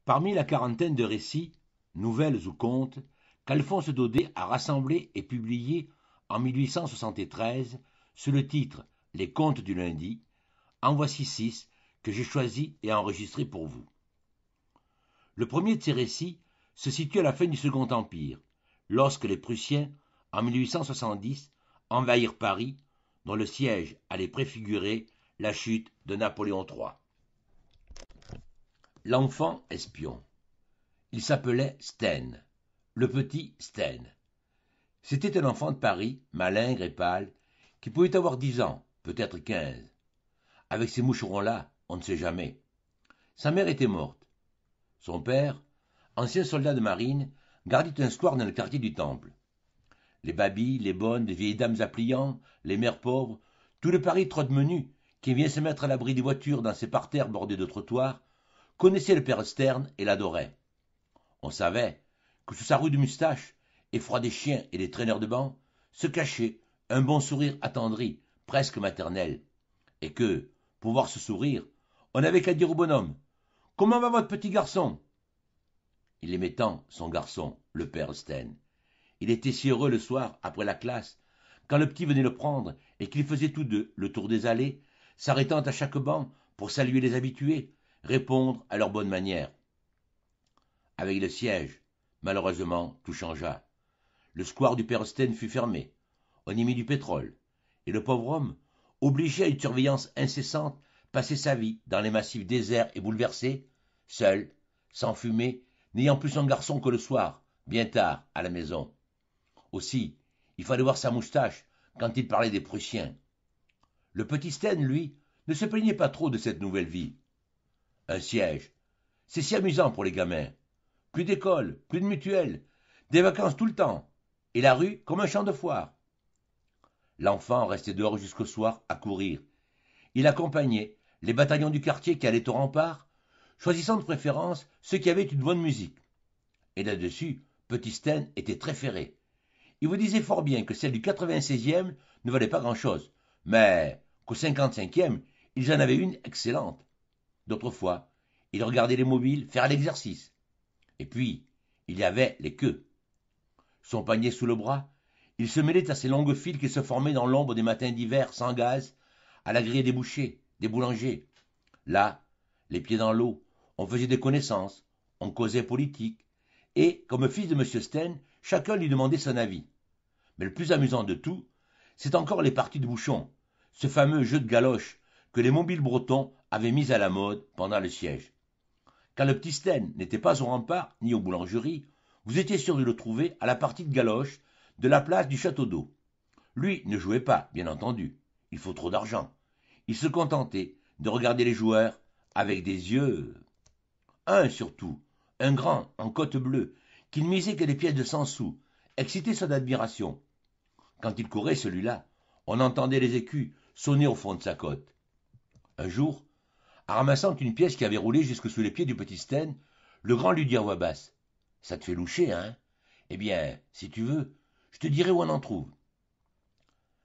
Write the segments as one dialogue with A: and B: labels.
A: Parmi la quarantaine de récits, nouvelles ou contes, qu'Alphonse Daudet a rassemblés et publiés en 1873 sous le titre Les Contes du lundi, en voici 6 que j'ai choisis et enregistrés pour vous. Le premier de ces récits se situe à la fin du Second Empire, lorsque les Prussiens, en 1870, envahirent Paris, dont le siège allait préfigurer la chute de Napoléon III. L'enfant espion. Il s'appelait Staine, le petit Staine. C'était un enfant de Paris, malingre et pâle, qui pouvait avoir 10 ans, peut-être 15. Avec ces moucherons-là, on ne sait jamais. Sa mère était morte. Son père, ancien soldat de marine, gardait un square dans le quartier du Temple. Les babilles, les bonnes, les vieilles dames à pliants, les mères pauvres, tout le Paris trotte-menu, qui vient se mettre à l'abri des voitures dans ses parterres bordés de trottoirs, connaissait le père Stern et l'adorait. On savait que sous sa rude moustache, effroi des chiens et des traîneurs de bancs, se cachait un bon sourire attendri, presque maternel, et que, pour voir ce sourire, on n'avait qu'à dire au bonhomme « Comment va votre petit garçon ?» Il aimait tant son garçon, le père Stern. Il était si heureux le soir, après la classe, quand le petit venait le prendre et qu'ils faisaient tous deux le tour des allées, s'arrêtant à chaque banc pour saluer les habitués, répondre à leurs bonnes manières. Avec le siège, malheureusement, tout changea. Le square du père Stern fut fermé. On y mit du pétrole. Et le pauvre homme, obligé à une surveillance incessante, passait sa vie dans les massifs déserts et bouleversés, seul, sans fumer, n'ayant plus son garçon que le soir, bien tard, à la maison. Aussi, il fallait voir sa moustache quand il parlait des Prussiens. Le petit Staine, lui, ne se plaignait pas trop de cette nouvelle vie. Un siège, c'est si amusant pour les gamins. Plus d'école, plus de mutuelle, des vacances tout le temps, et la rue comme un champ de foire. L'enfant restait dehors jusqu'au soir à courir. Il accompagnait les bataillons du quartier qui allaient au rempart, choisissant de préférence ceux qui avaient une bonne musique. Et là-dessus, petit Staine était très ferré. Il vous disait fort bien que celle du 96e ne valait pas grand-chose, mais qu'au 55e, ils en avaient une excellente. D'autres fois, il regardait les mobiles faire l'exercice. Et puis, il y avait les queues. Son panier sous le bras, il se mêlait à ces longues files qui se formaient dans l'ombre des matins d'hiver sans gaz, à la grille des bouchers, des boulangers. Là, les pieds dans l'eau, on faisait des connaissances, on causait politique, et, comme fils de M. Staine, chacun lui demandait son avis. Mais le plus amusant de tout, c'est encore les parties de bouchon, ce fameux jeu de galoche que les mobiles bretons avaient mis à la mode pendant le siège. Quand le petit Staine n'était pas au rempart ni aux boulangeries, vous étiez sûr de le trouver à la partie de galoche de la place du Château d'Eau. Lui ne jouait pas, bien entendu. Il faut trop d'argent. Il se contentait de regarder les joueurs avec des yeux. Un surtout, un grand en côte bleue, qui ne misait que des pièces de 100 sous, excitait son admiration. Quand il courait, celui-là, on entendait les écus sonner au fond de sa côte. Un jour, en ramassant une pièce qui avait roulé jusque sous les pieds du petit Staine, le grand lui dit à voix basse « Ça te fait loucher, hein? Eh bien, si tu veux, je te dirai où on en trouve. »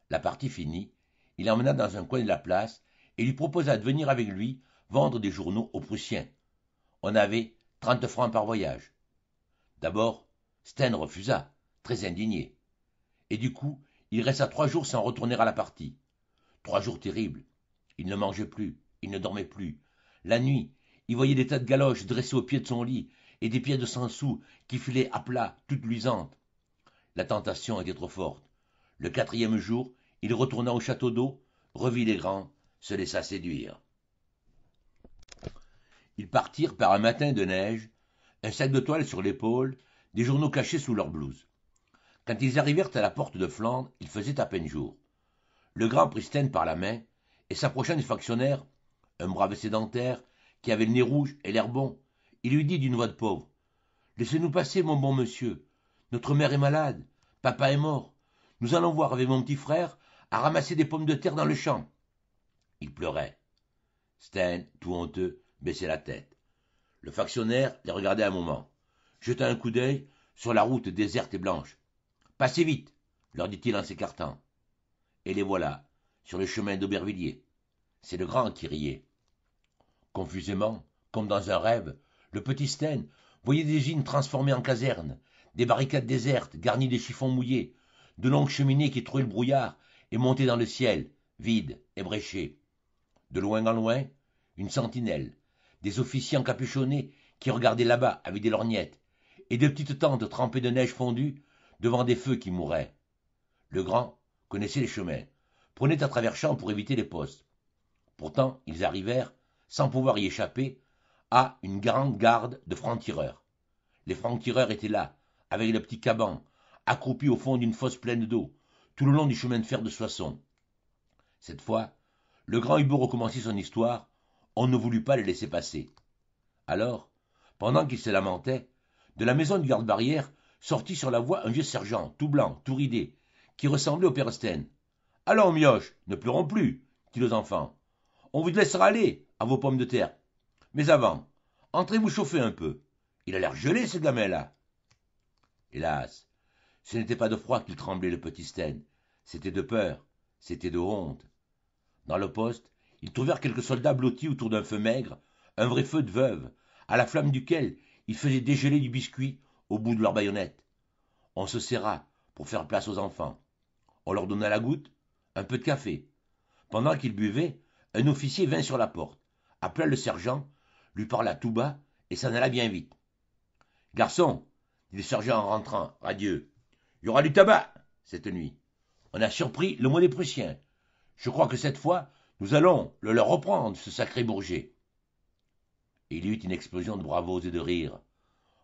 A: La partie finie, il l'emmena dans un coin de la place et lui proposa de venir avec lui vendre des journaux aux Prussiens. On avait 30 francs par voyage. D'abord, Staine refusa, très indigné. Et du coup, il resta 3 jours sans retourner à la partie. 3 jours terribles. Il ne mangeait plus, il ne dormait plus. La nuit, il voyait des tas de galoches dressées au pied de son lit et des pièces de 100 sous qui filaient à plat, toutes luisantes. La tentation était trop forte. Le 4e jour, il retourna au château d'eau, revit les grands, se laissa séduire. Ils partirent par un matin de neige, un sac de toile sur l'épaule, des journaux cachés sous leur blouse. Quand ils arrivèrent à la porte de Flandre, il faisait à peine jour. Le grand prit Staine par la main et s'approchant du factionnaire, un brave sédentaire, qui avait le nez rouge et l'air bon, il lui dit d'une voix de pauvre « Laissez-nous passer, mon bon monsieur. Notre mère est malade, papa est mort. Nous allons voir avec mon petit frère à ramasser des pommes de terre dans le champ. » Il pleurait. Staine, tout honteux, baissait la tête. Le factionnaire les regardait un moment, jeta un coup d'œil sur la route déserte et blanche. « Passez vite, leur dit-il en s'écartant. Et les voilà, sur le chemin d'Aubervilliers. C'est le grand qui riait. Confusément, comme dans un rêve, Le petit Sten voyait des usines transformées en casernes, des barricades désertes garnies de chiffons mouillés, de longues cheminées qui trouaient le brouillard et montaient dans le ciel, vides, ébréchés. De loin en loin, une sentinelle, des officiers encapuchonnés qui regardaient là-bas avec des lorgnettes, et de petites tentes trempées de neige fondue devant des feux qui mouraient. Le grand connaissait les chemins, prenait à travers champs pour éviter les postes. Pourtant, ils arrivèrent, sans pouvoir y échapper, à une grande garde de francs-tireurs. Les francs-tireurs étaient là, avec le petit Caban, accroupi au fond d'une fosse pleine d'eau, tout le long du chemin de fer de Soissons. Cette fois, le grand eut beau recommencer son histoire, on ne voulut pas le laisser passer. Alors, pendant qu'il se lamentait, de la maison du garde-barrière sortit sur la voie un vieux sergent, tout blanc, tout ridé, qui ressemblait au père Sten. « Allons, mioche, ne pleurons plus, dit aux enfants. On vous laissera aller à vos pommes de terre. Mais avant, entrez vous chauffer un peu. Il a l'air gelé, ce gamin-là. » Hélas, ce n'était pas de froid qu'il tremblait, le petit Sten. C'était de peur, c'était de honte. Dans le poste, ils trouvèrent quelques soldats blottis autour d'un feu maigre, un vrai feu de veuve, à la flamme duquel ils faisaient dégeler du biscuit au bout de leurs baïonnettes. On se serra pour faire place aux enfants. On leur donna la goutte, un peu de café. Pendant qu'ils buvaient, un officier vint sur la porte, appela le sergent, lui parla tout bas et s'en alla bien vite. « Garçon, dit le sergent en rentrant, radieux, il y aura du tabac cette nuit. On a surpris le mot des Prussiens. Je crois que cette fois, nous allons le leur reprendre, ce sacré Bourget. » Et il y eut une explosion de bravos et de rires.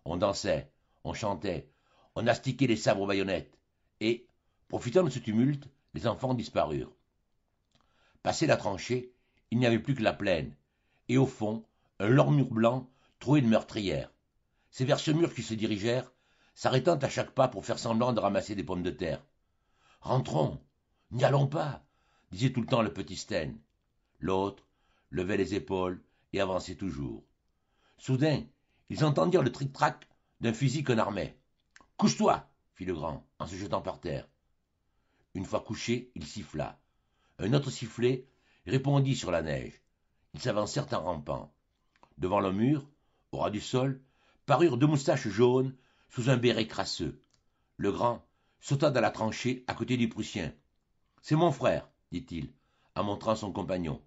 A: On dansait, on chantait, on astiquait les sabres aux baïonnettes, et, profitant de ce tumulte, les enfants disparurent. Passé la tranchée, il n'y avait plus que la plaine, et au fond, un long mur blanc troué de meurtrières. C'est vers ce mur qu'ils se dirigèrent, s'arrêtant à chaque pas pour faire semblant de ramasser des pommes de terre. « Rentrons, n'y allons pas, disait tout le temps le petit Sten. L'autre levait les épaules et avançait toujours. Soudain, ils entendirent le tric-trac d'un fusil qu'on armait. « Couche-toi » fit le grand, en se jetant par terre. Une fois couché, il siffla. Un autre sifflet répondit sur la neige. Ils s'avancèrent en rampant. Devant le mur, au ras du sol, parurent deux moustaches jaunes sous un béret crasseux. Le grand sauta dans la tranchée à côté du Prussien. « C'est mon frère, dit-il, en montrant son compagnon.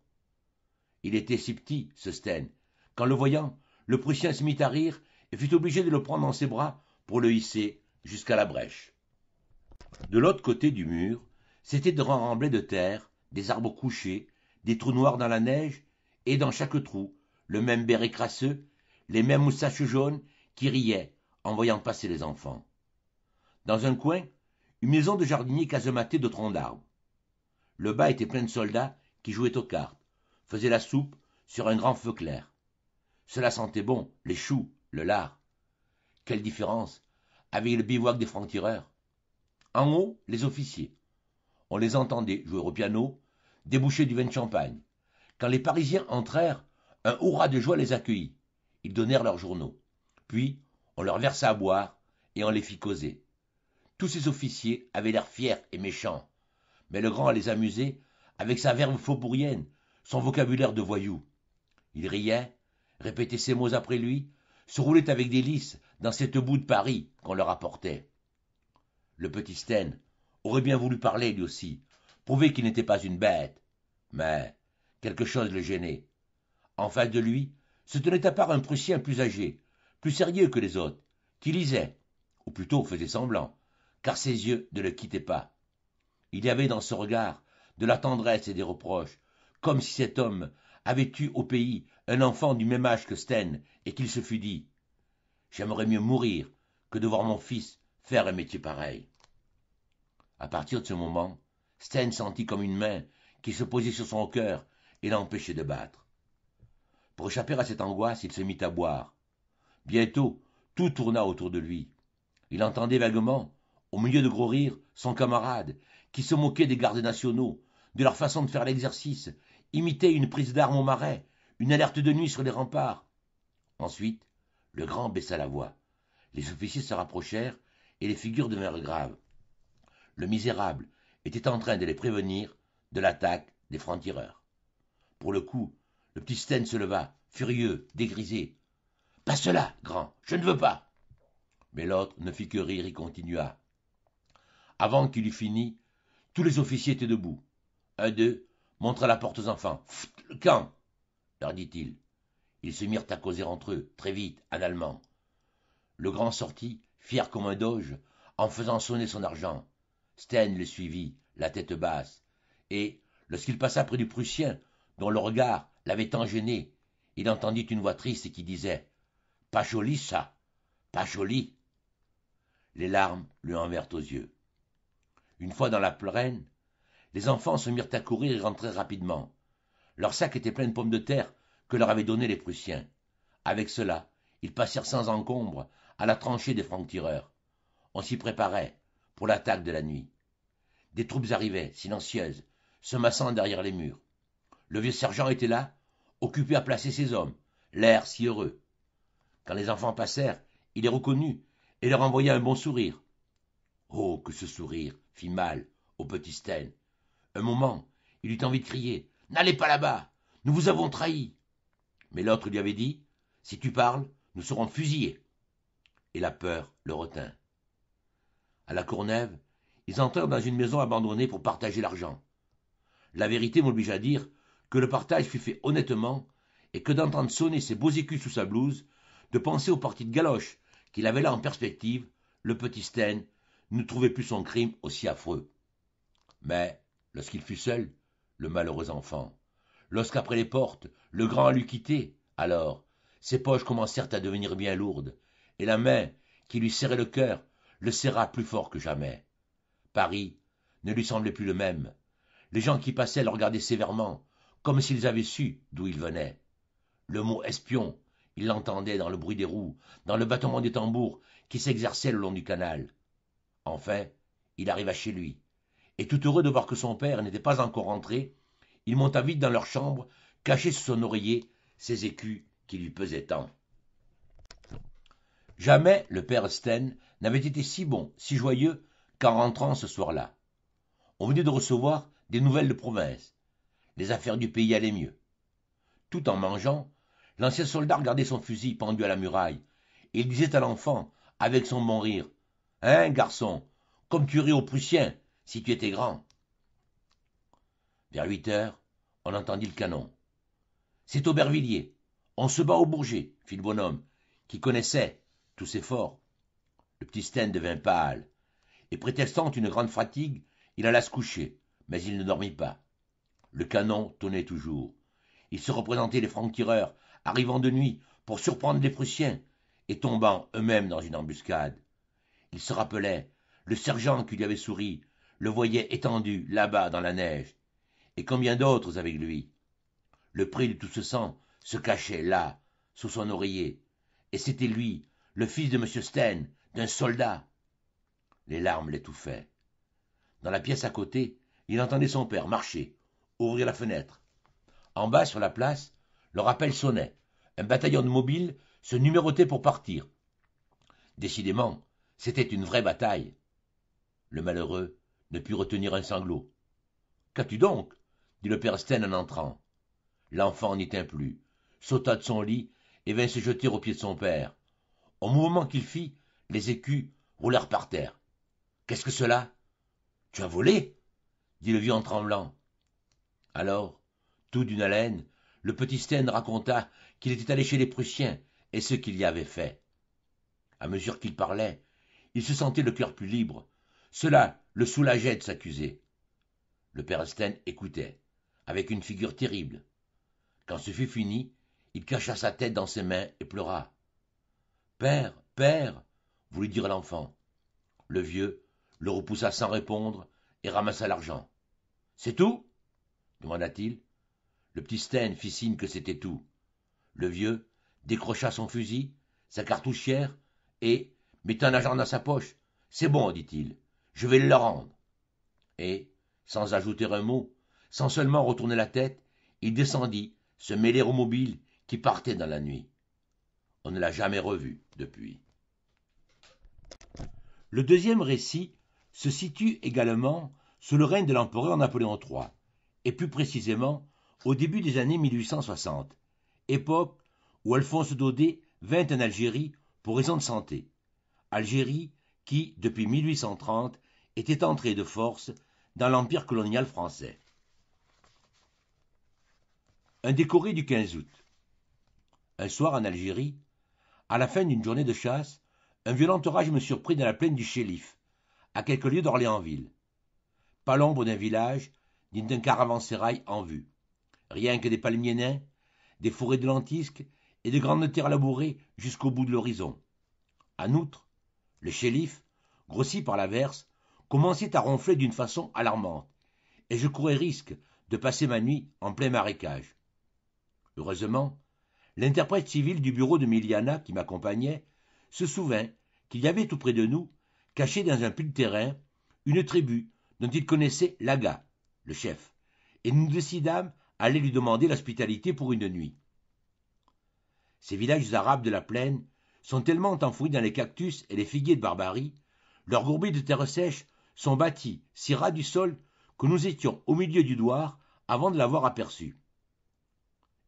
A: Il était si petit, ce Sten, qu'en le voyant, le Prussien se mit à rire et fut obligé de le prendre dans ses bras pour le hisser jusqu'à la brèche. De l'autre côté du mur, c'étaient de grands remblais de terre, des arbres couchés, des trous noirs dans la neige, et dans chaque trou, le même béret crasseux, les mêmes moustaches jaunes qui riaient en voyant passer les enfants. Dans un coin, une maison de jardinier casematée de troncs d'arbres. Le bas était plein de soldats qui jouaient aux cartes, faisaient la soupe sur un grand feu clair. Cela sentait bon, les choux, le lard. Quelle différence avec le bivouac des francs-tireurs. En haut, les officiers. On les entendait jouer au piano, déboucher du vin de champagne. Quand les Parisiens entrèrent, un hurrah de joie les accueillit. Ils donnèrent leurs journaux. Puis, on leur versa à boire et on les fit causer. Tous ces officiers avaient l'air fiers et méchants, mais le grand les amusait avec sa verve faubourienne, son vocabulaire de voyou. Il riait, répétait ses mots après lui, se roulait avec délice dans cette boue de Paris qu'on leur apportait. Le petit Sten aurait bien voulu parler lui aussi, prouver qu'il n'était pas une bête, mais quelque chose le gênait. En face de lui se tenait à part un Prussien plus âgé, plus sérieux que les autres, qui lisait, ou plutôt faisait semblant, car ses yeux ne le quittaient pas. Il y avait dans ce regard de la tendresse et des reproches, comme si cet homme avait eu au pays un enfant du même âge que Sten, et qu'il se fût dit « J'aimerais mieux mourir que de voir mon fils faire un métier pareil. » À partir de ce moment, Sten sentit comme une main qui se posait sur son cœur et l'empêchait de battre. Pour échapper à cette angoisse, il se mit à boire. Bientôt, tout tourna autour de lui. Il entendait vaguement, au milieu de gros rires, son camarade, qui se moquait des gardes nationaux, de leur façon de faire l'exercice, imitait une prise d'armes au marais, une alerte de nuit sur les remparts. Ensuite, le grand baissa la voix. Les officiers se rapprochèrent et les figures devinrent graves. Le misérable était en train de les prévenir de l'attaque des francs-tireurs. Pour le coup, le petit Sten se leva, furieux, dégrisé. « Pas cela, grand, je ne veux pas. Mais l'autre ne fit que rire et continua. Avant qu'il eût fini, tous les officiers étaient debout. Un d'eux montra la porte aux enfants. Pfft, le camp, leur dit-il. Ils se mirent à causer entre eux, très vite, en allemand. Le grand sortit, fier comme un doge, en faisant sonner son argent. Steen le suivit, la tête basse, et, lorsqu'il passa près du Prussien, dont le regard l'avait tant gêné, il entendit une voix triste qui disait « Pas joli, ça, pas joli !» Les larmes lui envinrent aux yeux. Une fois dans la plaine, les enfants se mirent à courir et rentrèrent rapidement. Leur sac était plein de pommes de terre que leur avaient données les Prussiens. Avec cela, ils passèrent sans encombre à la tranchée des francs-tireurs. On s'y préparait pour l'attaque de la nuit. Des troupes arrivaient, silencieuses, se massant derrière les murs. Le vieux sergent était là, occupé à placer ses hommes, l'air si heureux. Quand les enfants passèrent, il les reconnut et leur envoya un bon sourire. Oh, que ce sourire fit mal au petit Steen. Un moment, il eut envie de crier « N'allez pas là-bas, nous vous avons trahis !» Mais l'autre lui avait dit « Si tu parles, nous serons fusillés. » Et la peur le retint. À la Courneuve, ils entrèrent dans une maison abandonnée pour partager l'argent. La vérité m'oblige à dire que le partage fut fait honnêtement et que d'entendre sonner ses beaux écus sous sa blouse, de penser aux parties de galoche qu'il avait là en perspective, le petit Steen ne trouvait plus son crime aussi affreux. Mais, lorsqu'il fut seul, le malheureux enfant, lorsqu'après les portes, le grand l'eut quitté, alors, ses poches commencèrent à devenir bien lourdes, et la main qui lui serrait le cœur le serra plus fort que jamais. Paris ne lui semblait plus le même. Les gens qui passaient le regardaient sévèrement, comme s'ils avaient su d'où il venait. Le mot espion, il l'entendait dans le bruit des roues, dans le battement des tambours qui s'exerçaient le long du canal. Enfin, il arriva chez lui, et tout heureux de voir que son père n'était pas encore rentré, il monta vite dans leur chambre, caché sous son oreiller ses écus qui lui pesaient tant. Jamais le père Steen n'avait été si bon, si joyeux qu'en rentrant ce soir-là. On venait de recevoir des nouvelles de province. Les affaires du pays allaient mieux. Tout en mangeant, l'ancien soldat regardait son fusil pendu à la muraille, et il disait à l'enfant, avec son bon rire, « Hein, garçon, comme tu ris aux Prussiens, si tu étais grand. » Vers 8 heures, on entendit le canon. « C'est Aubervilliers. On se bat au Bourget, » fit le bonhomme, qui connaissait tous ses forts. Le petit Steen devint pâle, et prétextant une grande fatigue, il alla se coucher, mais il ne dormit pas. Le canon tonnait toujours. Il se représentait les francs-tireurs arrivant de nuit pour surprendre les Prussiens et tombant eux-mêmes dans une embuscade. Il se rappelait le sergent qui lui avait souri, le voyait étendu là-bas dans la neige, et combien d'autres avec lui. Le prix de tout ce sang se cachait là, sous son oreiller, et c'était lui, le fils de M. Steen, d'un soldat. Les larmes l'étouffaient. Dans la pièce à côté, il entendait son père marcher, ouvrir la fenêtre. En bas, sur la place, le rappel sonnait. Un bataillon de mobiles se numérotait pour partir. Décidément, c'était une vraie bataille. Le malheureux ne put retenir un sanglot. « Qu'as-tu donc » dit le père Steen en entrant. L'enfant n'y tint plus, sauta de son lit et vint se jeter aux pieds de son père. Au mouvement qu'il fit, les écus roulèrent par terre. « Qu'est-ce que cela ?»« Tu as volé » dit le vieux en tremblant. Alors, tout d'une haleine, le petit Steen raconta qu'il était allé chez les Prussiens et ce qu'il y avait fait. À mesure qu'il parlait, il se sentait le cœur plus libre. Cela le soulageait de s'accuser. Le père Steen écoutait, avec une figure terrible. Quand ce fut fini, il cacha sa tête dans ses mains et pleura. « Père, père !» voulut dire l'enfant. Le vieux le repoussa sans répondre et ramassa l'argent. « C'est tout ?» demanda-t-il. Le petit Steen fit signe que c'était tout. Le vieux décrocha son fusil, sa cartouchière, et, mettant un argent dans sa poche, « C'est bon, dit-il, je vais le rendre. » Et, sans ajouter un mot, sans seulement retourner la tête, il descendit se mêler aux mobiles qui partaient dans la nuit. On ne l'a jamais revu depuis. Le deuxième récit se situe également sous le règne de l'empereur Napoléon III, et plus précisément au début des années 1860, époque où Alphonse Daudet vint en Algérie pour raison de santé. Algérie qui, depuis 1830, était entrée de force dans l'empire colonial français. Un décoré du 15 août. Un soir en Algérie, à la fin d'une journée de chasse, un violent orage me surprit dans la plaine du Chélif, à quelques lieues d'Orléansville. Pas l'ombre d'un village, ni d'un caravansérail en vue. Rien que des palmiers nains, des forêts de lentisques et de grandes terres labourées jusqu'au bout de l'horizon. En outre, le Chélif, grossi par l'averse, commençait à ronfler d'une façon alarmante, et je courais risque de passer ma nuit en plein marécage. Heureusement, l'interprète civil du bureau de Miliana qui m'accompagnait se souvint qu'il y avait tout près de nous, caché dans un puits de terrain, une tribu dont il connaissait l'Aga, le chef, et nous décidâmes à aller lui demander l'hospitalité pour une nuit. Ces villages arabes de la plaine sont tellement enfouis dans les cactus et les figuiers de Barbarie, leurs gourbiers de terre sèche sont bâtis si ras du sol que nous étions au milieu du douar avant de l'avoir aperçu.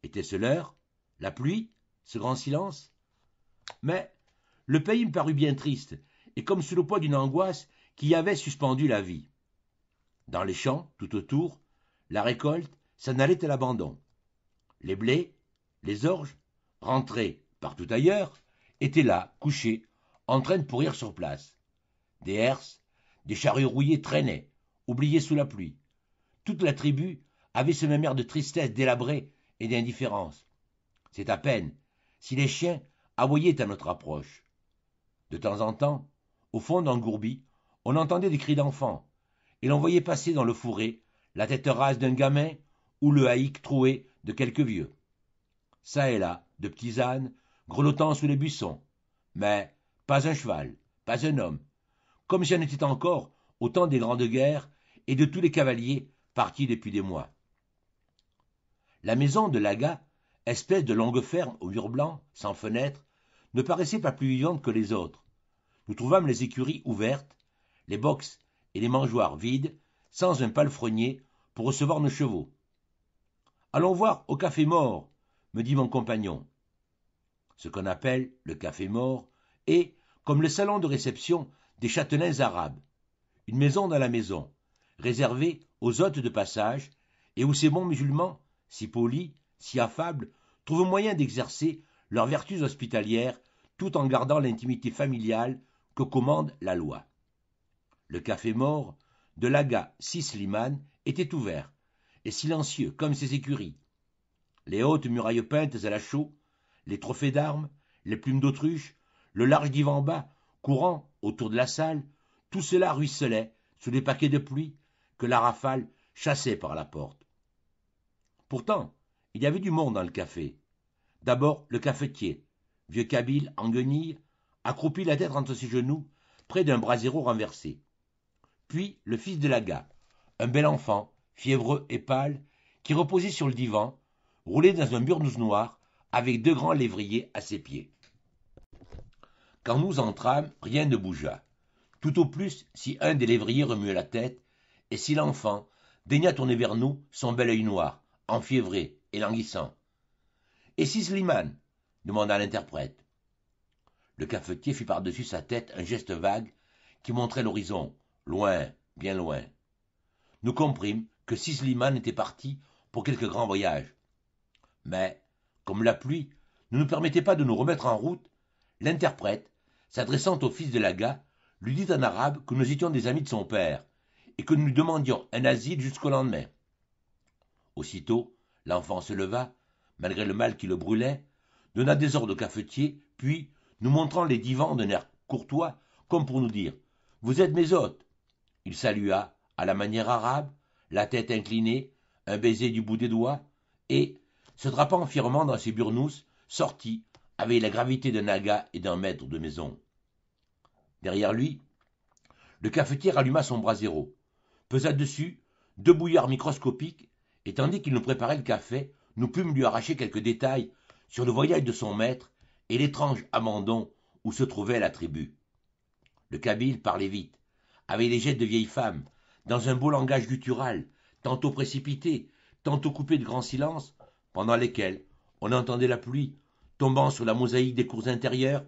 A: Était-ce l'heure? La pluie? Ce grand silence? Mais le pays me parut bien triste, et comme sous le poids d'une angoisse qui y avait suspendu la vie. Dans les champs, tout autour, la récolte s'en allait à l'abandon. Les blés, les orges, rentrés partout ailleurs, étaient là, couchés, en train de pourrir sur place. Des herses, des charrues rouillées traînaient, oubliées sous la pluie. Toute la tribu avait ce même air de tristesse délabrée et d'indifférence. C'est à peine si les chiens aboyaient à notre approche. De temps en temps, au fond d'un gourbi, on entendait des cris d'enfants, et l'on voyait passer dans le fourré la tête rase d'un gamin ou le haïk troué de quelques vieux. Ça et là, de petits ânes, grelottant sous les buissons, mais pas un cheval, pas un homme, comme si on était encore au temps des grandes guerres et de tous les cavaliers partis depuis des mois. La maison de l'Aga, espèce de longue ferme aux murs blancs, sans fenêtres, ne paraissait pas plus vivante que les autres. Nous trouvâmes les écuries ouvertes, les boxes et les mangeoires vides, sans un palefrenier pour recevoir nos chevaux. Allons voir au café mort, me dit mon compagnon. Ce qu'on appelle le café mort est, comme le salon de réception des châtelains arabes, une maison dans la maison, réservée aux hôtes de passage, et où ces bons musulmans, si polis, si affables, trouvent moyen d'exercer leurs vertus hospitalières tout en gardant l'intimité familiale que commande la loi. Le café mort de l'Aga Slimane était ouvert, et silencieux comme ses écuries. Les hautes murailles peintes à la chaux, les trophées d'armes, les plumes d'autruche, le large divan bas courant autour de la salle, tout cela ruisselait sous les paquets de pluie que la rafale chassait par la porte. Pourtant, il y avait du monde dans le café. D'abord le cafetier, vieux kabyle en guenilles, accroupi la tête entre ses genoux, près d'un brasero renversé. Puis le fils de l'Aga, un bel enfant, fiévreux et pâle, qui reposait sur le divan, roulé dans un burnous noir, avec deux grands lévriers à ses pieds. Quand nous entrâmes, rien ne bougea. Tout au plus si un des lévriers remuait la tête, et si l'enfant daigna tourner vers nous son bel œil noir, enfiévré et languissant. « Et si Slimane ?» demanda l'interprète. Le cafetier fit par-dessus sa tête un geste vague qui montrait l'horizon, loin, bien loin. Nous comprîmes que Slimane était parti pour quelque grand voyage. Mais, comme la pluie ne nous permettait pas de nous remettre en route, l'interprète, s'adressant au fils de l'Aga, lui dit en arabe que nous étions des amis de son père, et que nous lui demandions un asile jusqu'au lendemain. Aussitôt, l'enfant se leva, malgré le mal qui le brûlait, donna des ordres au cafetier, puis, nous montrant les divans d'un air courtois, comme pour nous dire « Vous êtes mes hôtes !» Il salua, à la manière arabe, la tête inclinée, un baiser du bout des doigts, et, se drapant fièrement dans ses burnous, sortit, avec la gravité d'un aga et d'un maître de maison. Derrière lui, le cafetier ralluma son brasero, pesa dessus 2 bouillards microscopiques, et tandis qu'il nous préparait le café, nous pûmes lui arracher quelques détails sur le voyage de son maître et l'étrange abandon où se trouvait la tribu. Le kabyle parlait vite, avec des gestes de vieille femme, dans un beau langage guttural, tantôt précipité, tantôt coupé de grands silences, pendant lesquels on entendait la pluie tombant sur la mosaïque des cours intérieures,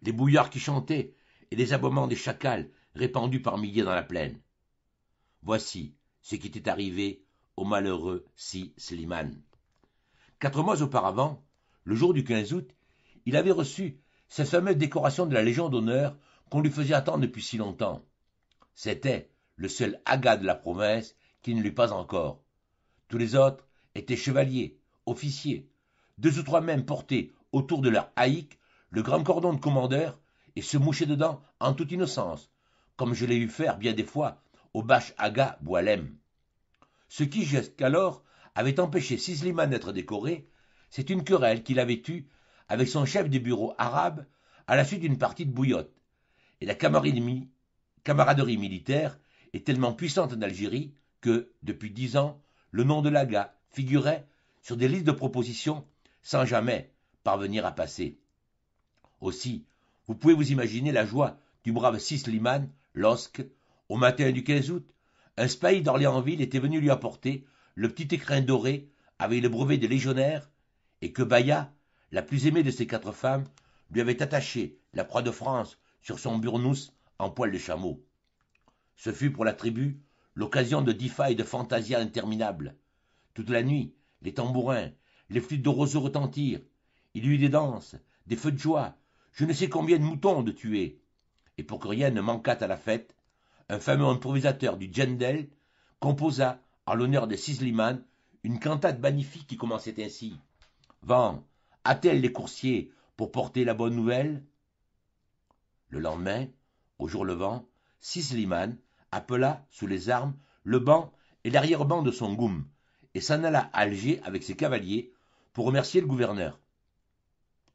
A: les bouillards qui chantaient et les aboiements des chacals répandus par milliers dans la plaine. Voici ce qui était arrivé au malheureux Si Slimane. 4 mois auparavant, le jour du 15 août, il avait reçu cette fameuse décoration de la Légion d'honneur qu'on lui faisait attendre depuis si longtemps. C'était le seul aga de la province qui ne l'eut pas encore. Tous les autres étaient chevaliers, officiers, 2 ou 3 même portaient autour de leur haïque le grand cordon de commandeur et se mouchaient dedans en toute innocence, comme je l'ai vu faire bien des fois au Bach Aga Boualem. Ce qui, jusqu'alors, avait empêché Si Slimane d'être décoré, c'est une querelle qu'il avait eue avec son chef de bureau arabe à la suite d'une partie de bouillotte. Et la camaraderie militaire est tellement puissante en Algérie que, depuis 10 ans, le nom de l'Aga figurait sur des listes de propositions sans jamais parvenir à passer. Aussi, vous pouvez vous imaginer la joie du brave Si Slimane lorsque, au matin du 15 août, un spahi d'Orléansville était venu lui apporter le petit écrin doré avec le brevet de légionnaire et que Baya, la plus aimée de ses 4 femmes, lui avait attaché la croix de France sur son burnous en poil de chameau. Ce fut pour la tribu l'occasion de 10 failles de fantasia interminables. Toute la nuit, les tambourins, les flûtes de roseaux retentirent. Il y eut des danses, des feux de joie, je ne sais combien de moutons de tués. Et pour que rien ne manquât à la fête, un fameux improvisateur du Djendel composa, en l'honneur de Si Slimane, une cantate magnifique qui commençait ainsi. Vent, attelle les coursiers pour porter la bonne nouvelle. Le lendemain, au jour levant, Si Slimane appela sous les armes le banc et l'arrière-ban de son goum et s'en alla à Alger avec ses cavaliers pour remercier le gouverneur.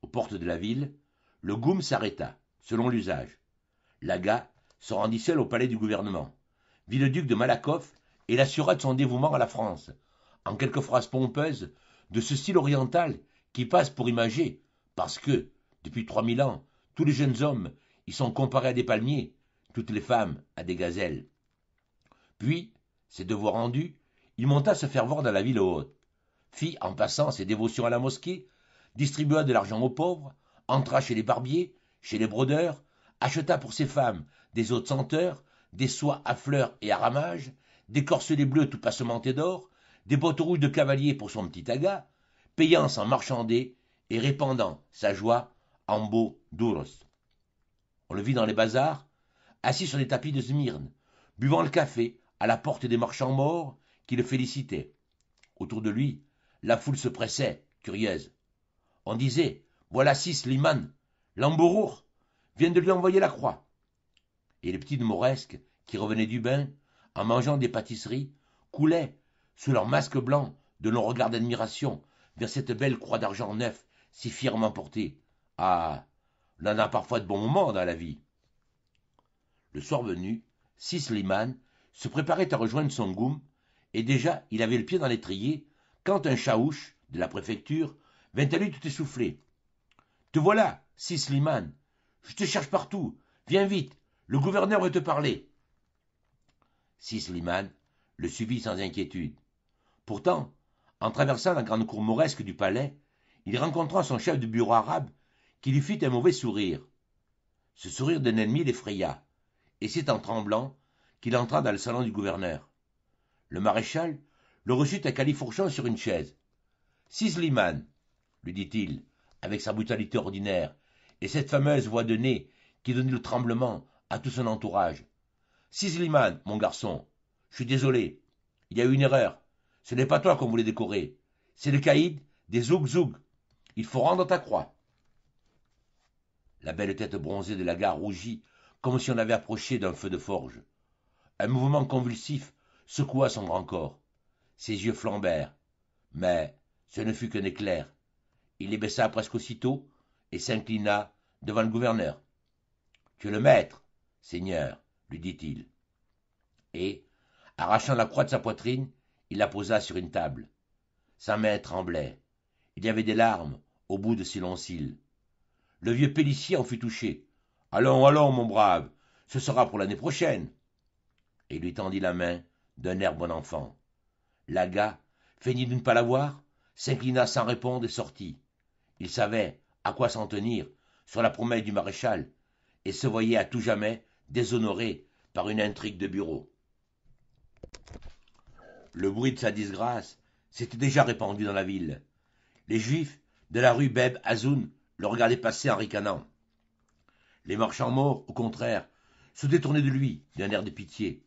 A: Aux portes de la ville, le goum s'arrêta, selon l'usage. L'Aga se rendit seul au palais du gouvernement, vit le duc de Malakoff et l'assura de son dévouement à la France, en quelques phrases pompeuses de ce style oriental qui passe pour imagé, parce que, depuis 3000 ans, tous les jeunes hommes y sont comparés à des palmiers, toutes les femmes à des gazelles. Puis, ses devoirs rendus, il monta se faire voir dans la ville haute, fit en passant ses dévotions à la mosquée, distribua de l'argent aux pauvres, entra chez les barbiers, chez les brodeurs, acheta pour ses femmes des eaux de senteur, des soies à fleurs et à ramages, des corselets bleus tout passementés d'or, des bottes rouges de cavalier pour son petit aga, payant sans marchander et répandant sa joie en beaux douros. On le vit dans les bazars, assis sur des tapis de Smyrne, buvant le café à la porte des marchands morts qui le félicitaient. Autour de lui, la foule se pressait, curieuse. On disait, voilà Si Slimane, l'Ambourour vient de lui envoyer la croix. Et les petits de Mauresque, qui revenaient du bain, en mangeant des pâtisseries, coulaient, sous leur masque blanc, de longs regards d'admiration vers cette belle croix d'argent neuf si fièrement portée. Ah, on en a parfois de bons moments dans la vie. Le soir venu, Si Slimane se préparait à rejoindre son goum, et déjà il avait le pied dans l'étrier, quand un chaouche de la préfecture vint à lui tout essoufflé. « Te voilà, Si Slimane, je te cherche partout, viens vite, le gouverneur veut te parler. » Si Slimane le suivit sans inquiétude. Pourtant, en traversant la grande cour mauresque du palais, il rencontra son chef de bureau arabe qui lui fit un mauvais sourire. Ce sourire d'un ennemi l'effraya, et c'est en tremblant qu'il entra dans le salon du gouverneur. Le maréchal le reçut à califourchon sur une chaise. « Si Slimane, lui dit-il, avec sa brutalité ordinaire, et cette fameuse voix de nez qui donnait le tremblement à tout son entourage. « Si Slimane, mon garçon, je suis désolé, il y a eu une erreur. Ce n'est pas toi qu'on voulait décorer. C'est le caïd des Zoug Zoug. Il faut rendre ta croix. » La belle tête bronzée de la gare rougit comme si on avait approché d'un feu de forge. Un mouvement convulsif secoua son grand corps. Ses yeux flambèrent, mais ce ne fut qu'un éclair. Il les baissa presque aussitôt et s'inclina devant le gouverneur. « Tu es le maître, seigneur, lui dit-il. Et, arrachant la croix de sa poitrine, il la posa sur une table. Sa main tremblait. Il y avait des larmes au bout de ses longs cils. Le vieux pélicier en fut touché. « Allons, allons, mon brave, ce sera pour l'année prochaine. » Et il lui tendit la main d'un air bon enfant. L'Aga feignit de ne pas la voir, s'inclina sans répondre et sortit. Il savait à quoi s'en tenir sur la promesse du maréchal et se voyait à tout jamais déshonoré par une intrigue de bureau. Le bruit de sa disgrâce s'était déjà répandu dans la ville. Les Juifs de la rue Beb Azoun le regardaient passer en ricanant. Les marchands morts, au contraire, se détournaient de lui d'un air de pitié,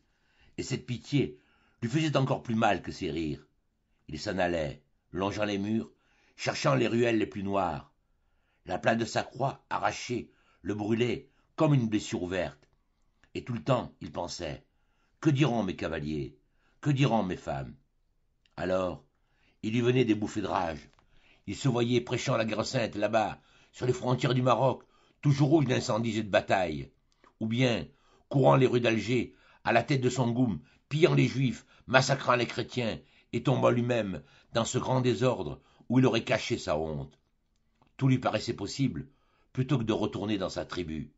A: et cette pitié lui faisait encore plus mal que ses rires. Il s'en allait, longeant les murs, cherchant les ruelles les plus noires. La plaque de sa croix, arrachée, le brûlait comme une blessure ouverte. Et tout le temps, il pensait, que diront mes cavaliers? Que diront mes femmes? Alors, il lui venait des bouffées de rage. Il se voyait prêchant la guerre sainte là-bas, sur les frontières du Maroc, toujours rouge d'incendies et de batailles. Ou bien, courant les rues d'Alger, à la tête de son goum, pillant les juifs, massacrant les chrétiens, et tombant lui-même dans ce grand désordre où il aurait caché sa honte. Tout lui paraissait possible, plutôt que de retourner dans sa tribu.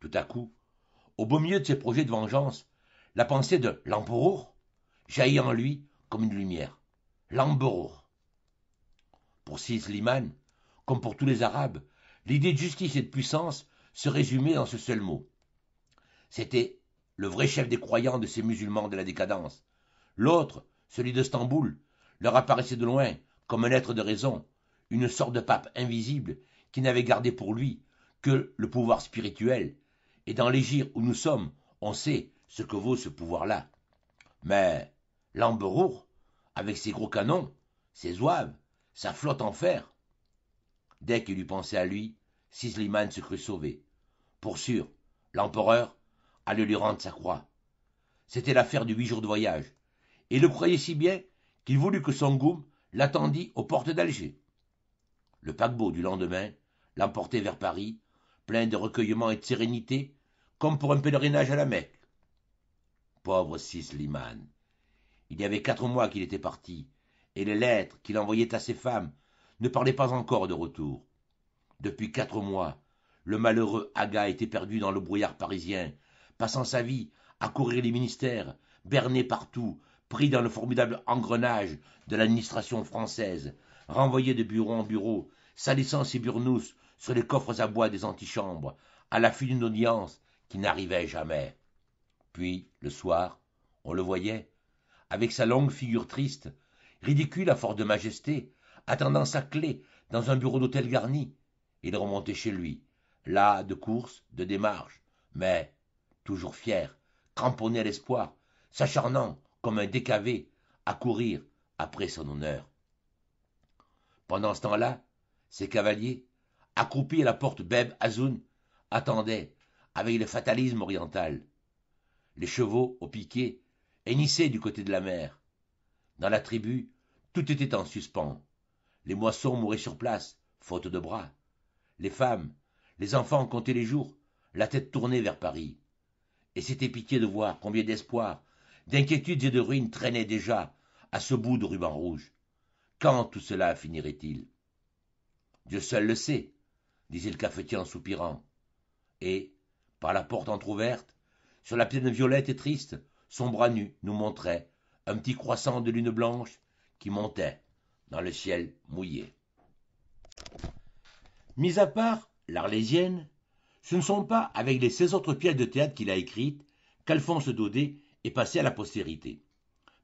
A: Tout à coup, au beau milieu de ses projets de vengeance, la pensée de l'empereur jaillit en lui comme une lumière. L'empereur. Pour Slimane, comme pour tous les Arabes, l'idée de justice et de puissance se résumait dans ce seul mot. C'était le vrai chef des croyants de ces musulmans de la décadence. L'autre, celui de Stamboul, leur apparaissait de loin comme un être de raison, une sorte de pape invisible qui n'avait gardé pour lui que le pouvoir spirituel. Et dans l'Égypte où nous sommes, on sait ce que vaut ce pouvoir-là. Mais l'empereur, avec ses gros canons, ses zouaves, sa flotte en fer. Dès qu'il eut pensé à lui, Slimane se crut sauvé. Pour sûr, l'empereur allait lui rendre sa croix. C'était l'affaire de 8 jours de voyage, et il le croyait si bien qu'il voulut que son goum l'attendît aux portes d'Alger. Le paquebot du lendemain l'emportait vers Paris, plein de recueillement et de sérénité, comme pour un pèlerinage à la Mecque. Pauvre Slimane. Il y avait 4 mois qu'il était parti, et les lettres qu'il envoyait à ses femmes ne parlaient pas encore de retour. Depuis 4 mois, le malheureux Aga était perdu dans le brouillard parisien, passant sa vie à courir les ministères, berné partout, pris dans le formidable engrenage de l'administration française, renvoyé de bureau en bureau, salissant ses burnous sur les coffres à bois des antichambres, à l'affût d'une audience qui n'arrivait jamais. Puis, le soir, on le voyait, avec sa longue figure triste, ridicule à force de majesté, attendant sa clé dans un bureau d'hôtel garni. Il remontait chez lui, là de course, de démarche, mais toujours fier, cramponné à l'espoir, s'acharnant comme un décavé à courir après son honneur. Pendant ce temps-là, ses cavaliers, accroupis à la porte Beb Azoun, attendaient avec le fatalisme oriental. Les chevaux, au piquet, hennissaient du côté de la mer. Dans la tribu, tout était en suspens. Les moissons mouraient sur place, faute de bras. Les femmes, les enfants comptaient les jours, la tête tournée vers Paris. Et c'était pitié de voir combien d'espoir, d'inquiétudes et de ruines traînaient déjà à ce bout de ruban rouge. Quand tout cela finirait-il? Dieu seul le sait, disait le cafetier en soupirant. Et, par la porte entr'ouverte, sur la plaine violette et triste, son bras nu nous montrait un petit croissant de lune blanche qui montait dans le ciel mouillé. Mis à part l'Arlésienne, ce ne sont pas avec les 16 autres pièces de théâtre qu'il a écrites qu'Alphonse Daudet est passé à la postérité.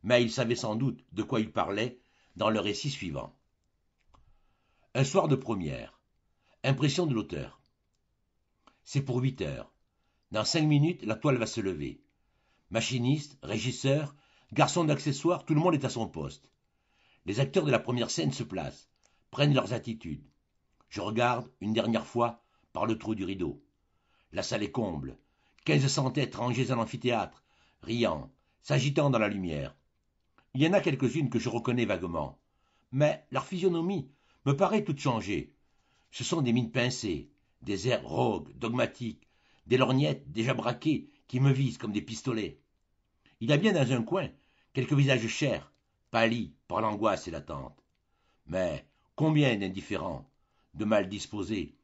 A: Mais il savait sans doute de quoi il parlait dans le récit suivant. Un soir de première. Impression de l'auteur. C'est pour 8 heures. Dans 5 minutes, la toile va se lever. Machiniste, régisseur, garçon d'accessoires, tout le monde est à son poste. Les acteurs de la première scène se placent, prennent leurs attitudes. Je regarde, une dernière fois, par le trou du rideau. La salle est comble. 1500 têtes rangées dans l'amphithéâtre, riant, s'agitant dans la lumière. Il y en a quelques-unes que je reconnais vaguement. Mais leur physionomie me paraît toute changée. Ce sont des mines pincées, des airs rogues, dogmatiques, des lorgnettes déjà braquées qui me visent comme des pistolets. Il y a bien dans un coin quelques visages chers, pâlis par l'angoisse et l'attente. Mais combien d'indifférents, de mal disposés,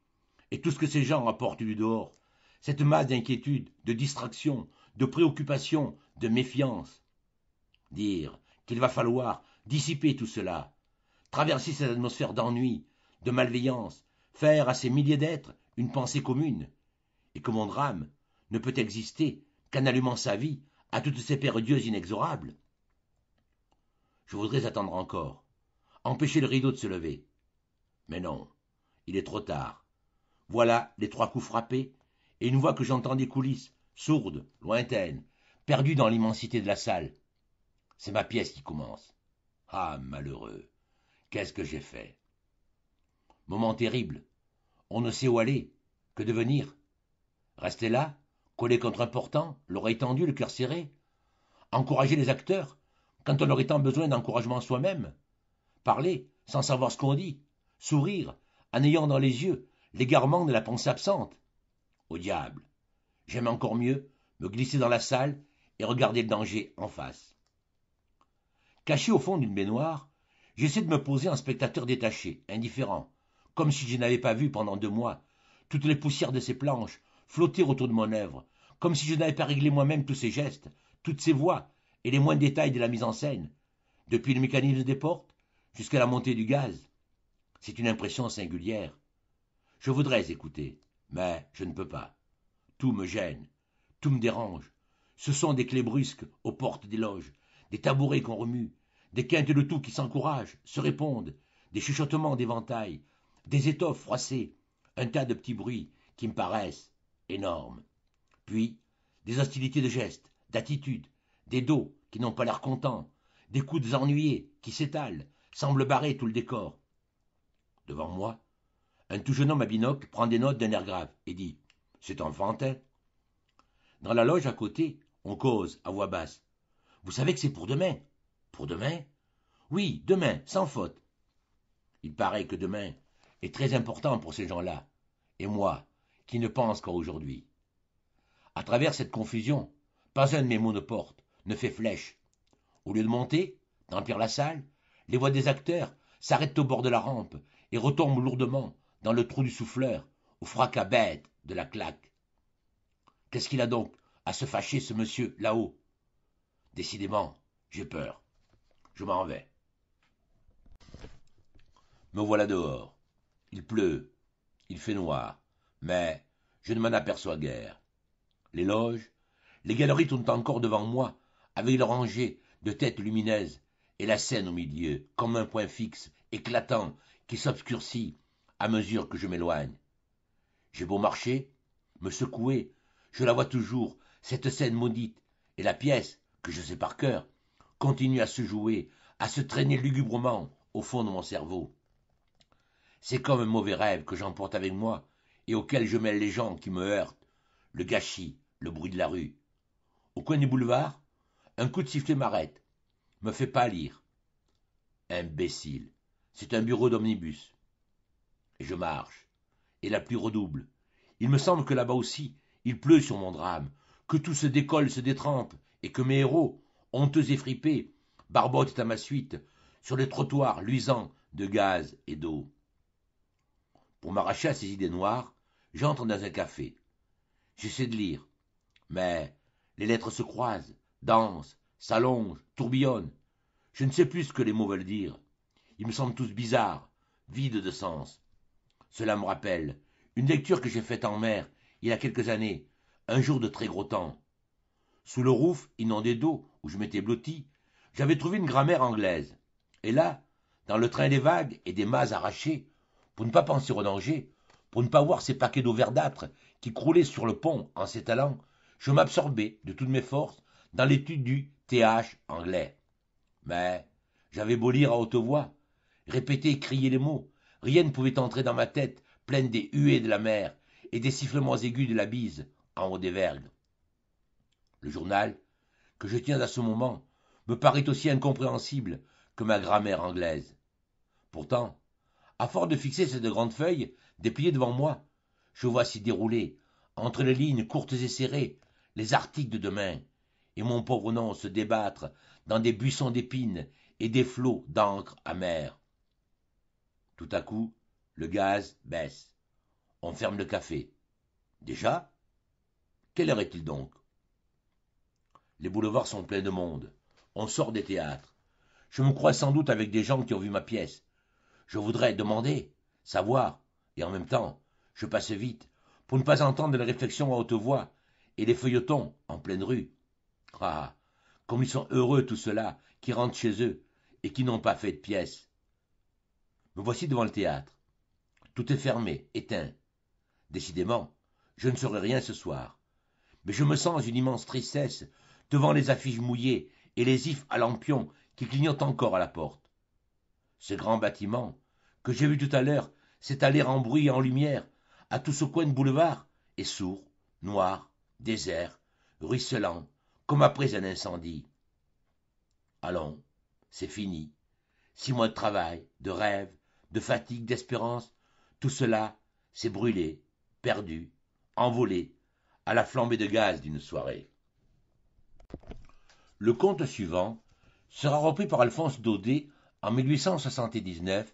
A: et tout ce que ces gens apportent du dehors, cette masse d'inquiétude, de distraction, de préoccupation, de méfiance. Dire qu'il va falloir dissiper tout cela, traverser cette atmosphère d'ennui, de malveillance, faire à ces milliers d'êtres une pensée commune, et que mon drame ne peut exister qu'en allumant sa vie à toutes ces périlleuses inexorables. Je voudrais attendre encore, empêcher le rideau de se lever. Mais non, il est trop tard. Voilà les 3 coups frappés, et une voix que j'entends des coulisses, sourde, lointaine, perdue dans l'immensité de la salle. C'est ma pièce qui commence. Ah, malheureux, qu'est-ce que j'ai fait? Moment terrible. On ne sait où aller, que devenir. Rester là, collé contre un portant, l'oreille tendue, le cœur serré. Encourager les acteurs, quand on aurait tant besoin d'encouragement soi-même. Parler, sans savoir ce qu'on dit. Sourire, en ayant dans les yeux l'égarement de la pensée absente. Au diable. J'aime encore mieux me glisser dans la salle et regarder le danger en face. Caché au fond d'une baignoire, j'essaie de me poser en spectateur détaché, indifférent, comme si je n'avais pas vu pendant 2 mois toutes les poussières de ces planches flotter autour de mon œuvre, comme si je n'avais pas réglé moi-même tous ces gestes, toutes ces voix et les moindres détails de la mise en scène, depuis le mécanisme des portes jusqu'à la montée du gaz. C'est une impression singulière. Je voudrais écouter, mais je ne peux pas. Tout me gêne, tout me dérange. Ce sont des clés brusques aux portes des loges, des tabourets qu'on remue, des quintes de tout qui s'encouragent, se répondent, des chuchotements d'éventail, des étoffes froissées, un tas de petits bruits qui me paraissent énormes. Puis, des hostilités de gestes, d'attitudes, des dos qui n'ont pas l'air contents, des coudes ennuyés qui s'étalent, semblent barrer tout le décor. Devant moi, un tout jeune homme à binocle prend des notes d'un air grave et dit « C'est enfantin ». Dans la loge à côté, on cause à voix basse. « Vous savez que c'est pour demain ?»« Pour demain ?»« Oui, demain, sans faute. » Il paraît que demain est très important pour ces gens-là, et moi, qui ne pense qu'à aujourd'hui. À travers cette confusion, pas un de mes mots ne porte, ne fait flèche. Au lieu de monter, d'emplir la salle, les voix des acteurs s'arrêtent au bord de la rampe et retombent lourdement dans le trou du souffleur, au fracas bête de la claque. Qu'est-ce qu'il a donc à se fâcher, ce monsieur, là-haut? Décidément, j'ai peur. Je m'en vais. Me voilà dehors. Il pleut, il fait noir, mais je ne m'en aperçois guère. Les loges, les galeries tournent encore devant moi, avec leurs rangées de têtes lumineuses, et la scène au milieu, comme un point fixe, éclatant, qui s'obscurcit à mesure que je m'éloigne. J'ai beau marcher, me secouer, je la vois toujours, cette scène maudite, et la pièce, que je sais par cœur, continue à se jouer, à se traîner lugubrement au fond de mon cerveau. C'est comme un mauvais rêve que j'emporte avec moi, et auquel je mêle les gens qui me heurtent, le gâchis, le bruit de la rue. Au coin du boulevard, un coup de sifflet m'arrête, me fait pâlir. Imbécile, c'est un bureau d'omnibus. Et je marche, et la pluie redouble. Il me semble que là-bas aussi, il pleut sur mon drame, que tout se décolle, se détrempe, et que mes héros, honteux et fripés, barbotent à ma suite, sur les trottoirs luisants de gaz et d'eau. Pour m'arracher à ces idées noires, j'entre dans un café. J'essaie de lire, mais les lettres se croisent, dansent, s'allongent, tourbillonnent. Je ne sais plus ce que les mots veulent dire. Ils me semblent tous bizarres, vides de sens. Cela me rappelle une lecture que j'ai faite en mer il y a quelques années, un jour de très gros temps. Sous le rouf inondé d'eau où je m'étais blotti, j'avais trouvé une grammaire anglaise. Et là, dans le train des vagues et des mâts arrachés, pour ne pas penser au danger, pour ne pas voir ces paquets d'eau verdâtre qui croulaient sur le pont en s'étalant, je m'absorbais de toutes mes forces dans l'étude du TH anglais. Mais j'avais beau lire à haute voix, répéter et crier les mots, rien ne pouvait entrer dans ma tête pleine des huées de la mer et des sifflements aigus de la bise en haut des vergues. Le journal, que je tiens à ce moment, me paraît aussi incompréhensible que ma grammaire anglaise. Pourtant, à force de fixer cette grande feuille dépliée devant moi, je vois s'y dérouler, entre les lignes courtes et serrées, les articles de demain, et mon pauvre nom se débattre dans des buissons d'épines et des flots d'encre amère. Tout à coup, le gaz baisse. On ferme le café. Déjà? Quelle heure est-il donc? Les boulevards sont pleins de monde. On sort des théâtres. Je me crois sans doute avec des gens qui ont vu ma pièce. Je voudrais demander. savoir, et en même temps, je passe vite, pour ne pas entendre les réflexions à haute voix et les feuilletons en pleine rue. Ah, comme ils sont heureux tous ceux-là qui rentrent chez eux et qui n'ont pas fait de pièces. Me voici devant le théâtre. Tout est fermé, éteint. Décidément, je ne saurai rien ce soir. Mais je me sens une immense tristesse devant les affiches mouillées et les ifs à lampions qui clignotent encore à la porte. Ce grand bâtiment, que j'ai vu tout à l'heure s'étaler en bruit et en lumière, à tout ce coin de boulevard, est sourd, noir, désert, ruisselant, comme après un incendie. Allons, c'est fini. 6 mois de travail, de rêve, de fatigue, d'espérance, tout cela s'est brûlé, perdu, envolé, à la flambée de gaz d'une soirée. Le conte suivant sera repris par Alphonse Daudet en 1879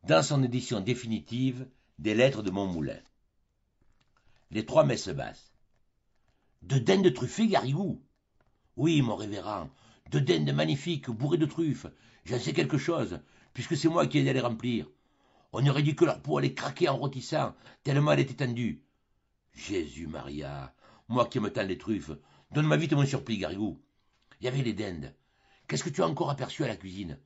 A: dans son édition définitive des Lettres de Montmoulin. Les 3 messes basses. De dindes truffées, Garrigou? Oui, mon révérend, de dindes magnifiques, bourrées de truffes. J'en sais quelque chose, puisque c'est moi qui ai aidé à les remplir. On aurait dit que leur peau allait craquer en rôtissant, tellement elle était tendue. Jésus Maria, moi qui aime tant les truffes, donne-moi vite mon surplis, Garrigou. Il y avait les dindes. Qu'est-ce que tu as encore aperçu à la cuisine?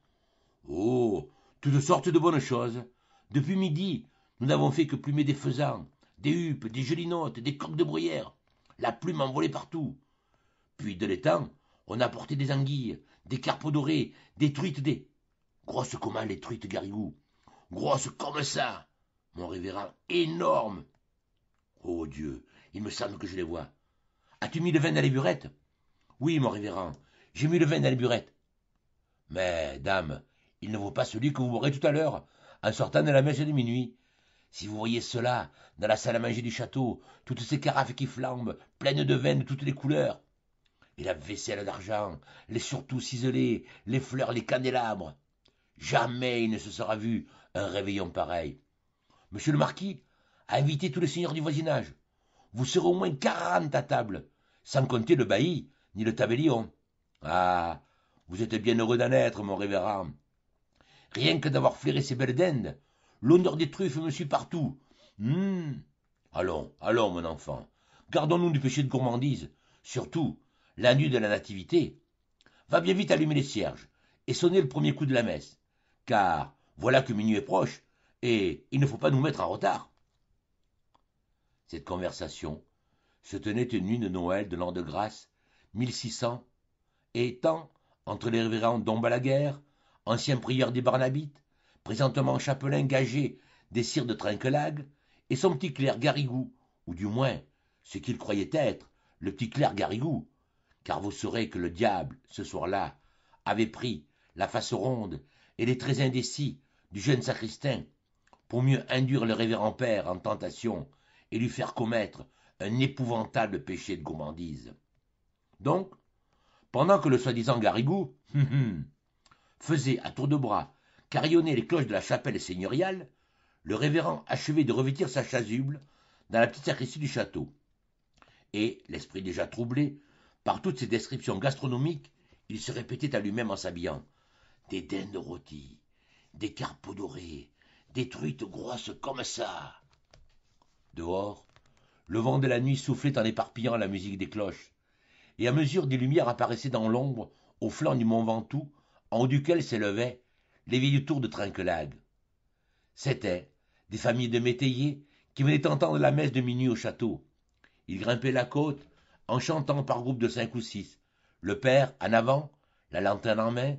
A: Oh, toutes sortes de bonnes choses. Depuis midi, nous n'avons fait que plumer des faisans, des huppes, des gelinottes, des coqs de bruyère. La plume envolait partout. Puis de l'étang, on a apporté des anguilles, des carpes dorés, des truites, des... Grosses comment les truites, Garrigou? Grosses comme ça, mon révérend, énormes. Oh Dieu, il me semble que je les vois. As-tu mis le vin dans les burettes? Oui, mon révérend, j'ai mis le vin dans les burettes. Mais, dame, il ne vaut pas celui que vous boirez tout à l'heure, en sortant de la messe de minuit. Si vous voyez cela, dans la salle à manger du château, toutes ces carafes qui flambent, pleines de vin de toutes les couleurs, et la vaisselle d'argent, les surtouts ciselés, les fleurs, les candélabres. Jamais il ne se sera vu un réveillon pareil. Monsieur le marquis a invité tous les seigneurs du voisinage. Vous serez au moins 40 à table, sans compter le bailli ni le tabellion. Ah, vous êtes bien heureux d'en être, mon révérend. Rien que d'avoir flairé ces belles dindes, l'honneur des truffes me suit partout. Allons, allons, mon enfant, gardons-nous du péché de gourmandise, surtout la nuit de la nativité. Va bien vite allumer les cierges et sonner le premier coup de la messe, car voilà que minuit est proche, et il ne faut pas nous mettre en retard. Cette conversation se tenait une nuit de Noël de l'an de grâce 1600, et étant entre les révérends Dom Balaguer, ancien prieur des Barnabites, présentement chapelain gagé des sires de Trinquelague, et son petit clerc Garrigou, ou du moins ce qu'il croyait être le petit clerc Garrigou, car vous saurez que le diable, ce soir-là, avait pris la face ronde et les traits indécis du jeune sacristain pour mieux induire le révérend père en tentation et lui faire commettre un épouvantable péché de gourmandise. Donc, pendant que le soi-disant Garrigou faisait à tour de bras carillonner les cloches de la chapelle seigneuriale, le révérend achevait de revêtir sa chasuble dans la petite sacristie du château. Et, l'esprit déjà troublé par toutes ces descriptions gastronomiques, il se répétait à lui-même en s'habillant: des dindes rôties, des carpes dorés, des truites grosses comme ça. Dehors, le vent de la nuit soufflait en éparpillant la musique des cloches, et à mesure des lumières apparaissaient dans l'ombre au flanc du mont Ventoux, en haut duquel s'élevaient les vieilles tours de Trinquelague. C'étaient des familles de métayers qui venaient entendre la messe de minuit au château. Ils grimpaient la côte en chantant par groupes de 5 ou 6, le père en avant, la lanterne en main,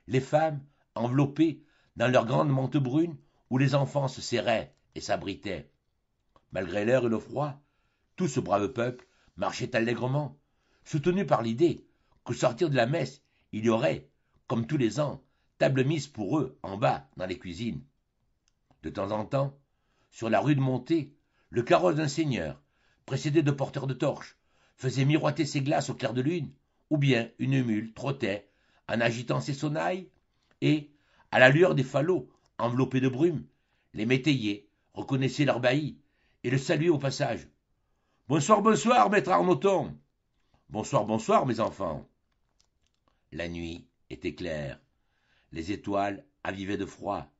A: les femmes enveloppées dans leurs grandes mantes brunes où les enfants se serraient et s'abritaient. Malgré l'air et le froid, tout ce brave peuple marchait allègrement, soutenu par l'idée qu'au sortir de la messe, il y aurait, comme tous les ans, table mise pour eux en bas dans les cuisines. De temps en temps, sur la rue de Montée, le carrosse d'un seigneur, précédé de porteurs de torches, faisait miroiter ses glaces au clair de lune, ou bien une mule trottait en agitant ses sonnailles, et, à la lueur des falots enveloppés de brume, les métayers reconnaissaient leur bailli et le saluaient au passage. « Bonsoir, bonsoir, maître Arnoton !»« Bonsoir, bonsoir, mes enfants !» La nuit était claire, les étoiles avivaient de froid,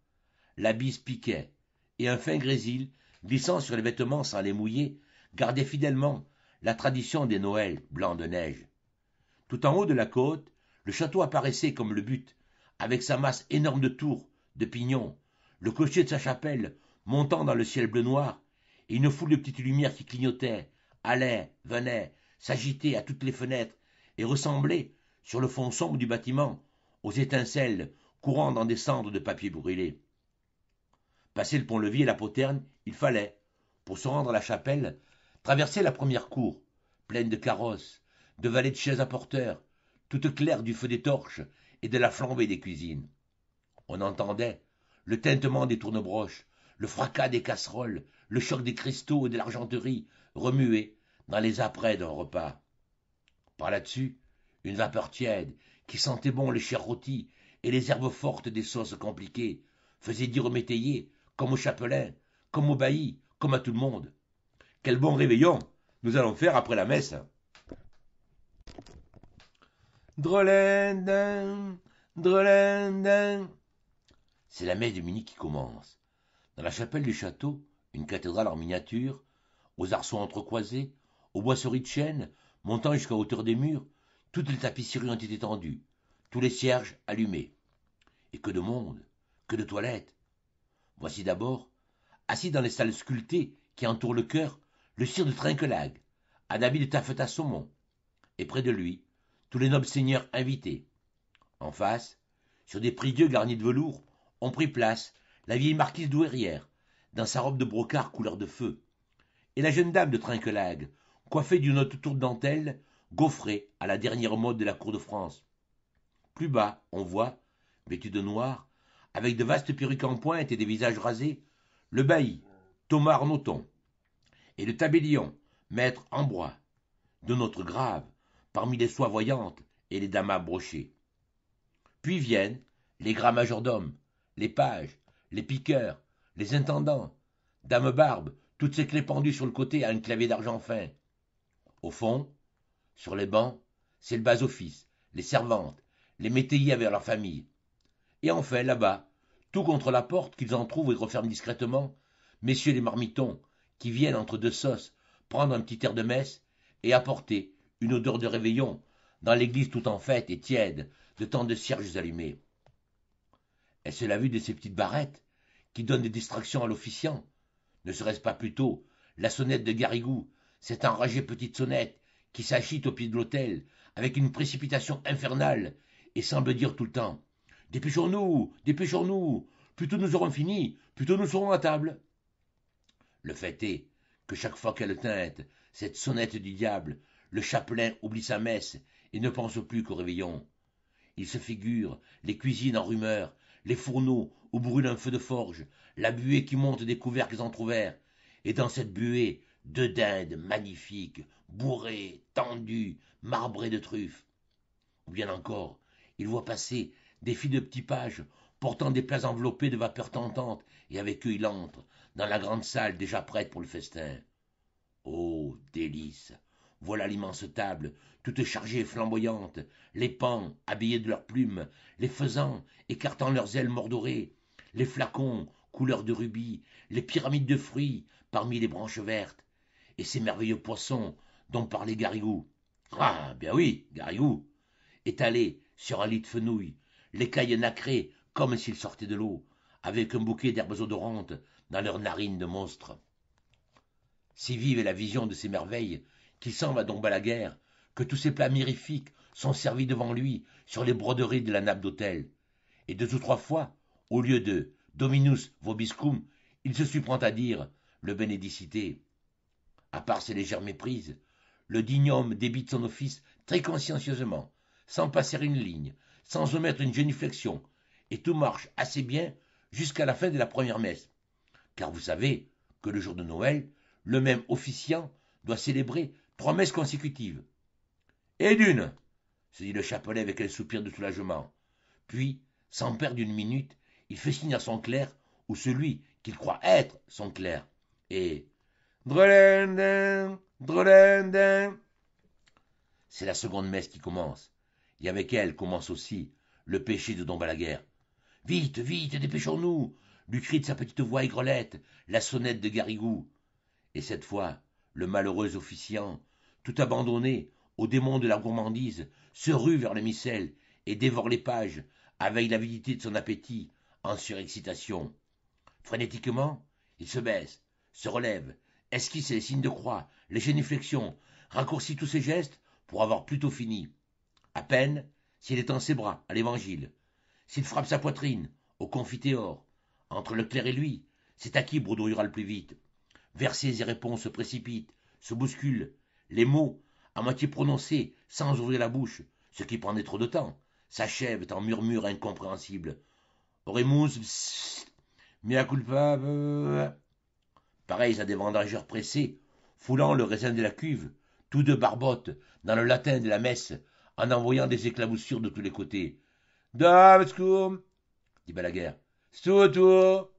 A: la bise piquait, et un fin grésil, glissant sur les vêtements sans les mouiller, gardait fidèlement la tradition des Noëls blancs de neige. Tout en haut de la côte, le château apparaissait comme le but, avec sa masse énorme de tours, de pignons, le clocher de sa chapelle montant dans le ciel bleu-noir, et une foule de petites lumières qui clignotaient, allaient, venaient, s'agitaient à toutes les fenêtres, et ressemblaient, sur le fond sombre du bâtiment, aux étincelles courant dans des cendres de papier brûlé. Passer le pont-levis et la poterne, il fallait, pour se rendre à la chapelle, traverser la première cour, pleine de carrosses, de valets de chaises à porteurs, toute claire du feu des torches et de la flambée des cuisines. On entendait le tintement des tournebroches, le fracas des casseroles, le choc des cristaux et de l'argenterie remués dans les apprêts d'un repas. Par là-dessus, une vapeur tiède qui sentait bon les chairs rôties et les herbes fortes des sauces compliquées faisait dire aux métayers, comme aux chapelains, comme aux baillis, comme à tout le monde: quel bon réveillon nous allons faire après la messe. Drolendin, drolendin. C'est la messe de minuit qui commence. Dans la chapelle du château, une cathédrale en miniature, aux arceaux entrecroisés, aux boisseries de chêne, montant jusqu'à hauteur des murs, toutes les tapisseries ont été tendues, tous les cierges allumés. Et que de monde, que de toilettes. Voici d'abord, assis dans les salles sculptées qui entourent le chœur, le sire de Trinquelague, un habit de taffetas saumon, et près de lui, tous les nobles seigneurs invités. En face, sur des prie-dieux garnis de velours, ont pris place la vieille marquise douairière, dans sa robe de brocart couleur de feu, et la jeune dame de Trinquelague, coiffée d'une haute tour de dentelle, gaufrée à la dernière mode de la cour de France. Plus bas, on voit, vêtu de noir, avec de vastes perruques en pointe et des visages rasés, le bailli, Thomas Arnoton, et le tabellion, maître Ambroise, de notre grave, parmi les soies voyantes et les damas brochées. Puis viennent les gras majordomes, les pages, les piqueurs, les intendants, dames barbes, toutes ces clés pendues sur le côté à un clavier d'argent fin. Au fond, sur les bancs, c'est le bas-office, les servantes, les métayers avec leurs familles. Et enfin, là-bas, tout contre la porte qu'ils entr'ouvrent et referment discrètement, messieurs les marmitons, qui viennent entre deux sauces prendre un petit air de messe et apporter une odeur de réveillon dans l'église tout en fête et tiède de tant de cierges allumés. Est-ce la vue de ces petites barrettes qui donnent des distractions à l'officiant? Ne serait-ce pas plutôt la sonnette de Garrigou, cette enragée petite sonnette qui s'agite au pied de l'autel avec une précipitation infernale et semble dire tout le temps: dépêchons-nous, dépêchons-nous, plutôt nous aurons fini, plutôt nous serons à table. Le fait est que chaque fois qu'elle teinte, cette sonnette du diable, le chapelain oublie sa messe et ne pense plus qu'au réveillon. Il se figure les cuisines en rumeur, les fourneaux où brûle un feu de forge, la buée qui monte des couvercles entr'ouverts, et dans cette buée, deux dindes magnifiques, bourrées, tendues, marbrées de truffes. Ou bien encore, il voit passer des filles de petits pages portant des plats enveloppés de vapeur tentante, et avec eux il entre dans la grande salle déjà prête pour le festin. Oh, délice! Voilà l'immense table, toute chargée et flamboyante, les paons habillés de leurs plumes, les faisans écartant leurs ailes mordorées, les flacons couleur de rubis, les pyramides de fruits parmi les branches vertes, et ces merveilleux poissons dont parlait Garrigou. Ah, bien oui, Garrigou, étalés sur un lit de fenouil, l'écaille nacrée comme s'ils sortaient de l'eau, avec un bouquet d'herbes odorantes dans leurs narines de monstres. Si vive est la vision de ces merveilles qu'il semble à Don Balaguer que tous ces plats mirifiques sont servis devant lui sur les broderies de la nappe d'autel, et deux ou trois fois, au lieu de Dominus vobiscum, il se surprend à dire le Benedicite. À part ses légères méprises, le digne homme débite son office très consciencieusement, sans passer une ligne, sans omettre une génuflexion, et tout marche assez bien jusqu'à la fin de la première messe. Car vous savez que le jour de Noël, le même officiant doit célébrer 3 messes consécutives. Et d'une, se dit le chapelet avec un soupir de soulagement. Puis, sans perdre une minute, il fait signe à son clerc, ou celui qu'il croit être son clerc, et drolendin, drolendin. C'est la seconde messe qui commence, et avec elle commence aussi le péché de Don Balaguer. Vite, vite, dépêchons-nous, du cri de sa petite voix aigrelette, la sonnette de Garrigou. Et cette fois, le malheureux officiant, tout abandonné au démon de la gourmandise, se rue vers le missel et dévore les pages avec l'avidité de son appétit, en surexcitation. Frénétiquement, il se baisse, se relève, esquisse les signes de croix, les génuflexions, raccourcit tous ses gestes pour avoir plus tôt fini. À peine s'il étend ses bras à l'évangile, s'il frappe sa poitrine au confiteor, entre le clerc et lui, c'est à qui bredouillera le plus vite. Versets et réponses se précipitent, se bousculent, les mots, à moitié prononcés, sans ouvrir la bouche, ce qui prendrait trop de temps, s'achèvent en murmures incompréhensibles. Oremus, psst, mea culpa, pareils à des vendangeurs pressés, foulant le raisin de la cuve, tous deux barbotent dans le latin de la messe, en envoyant des éclaboussures de tous les côtés. Damscum, dit Balaguer. Stuto,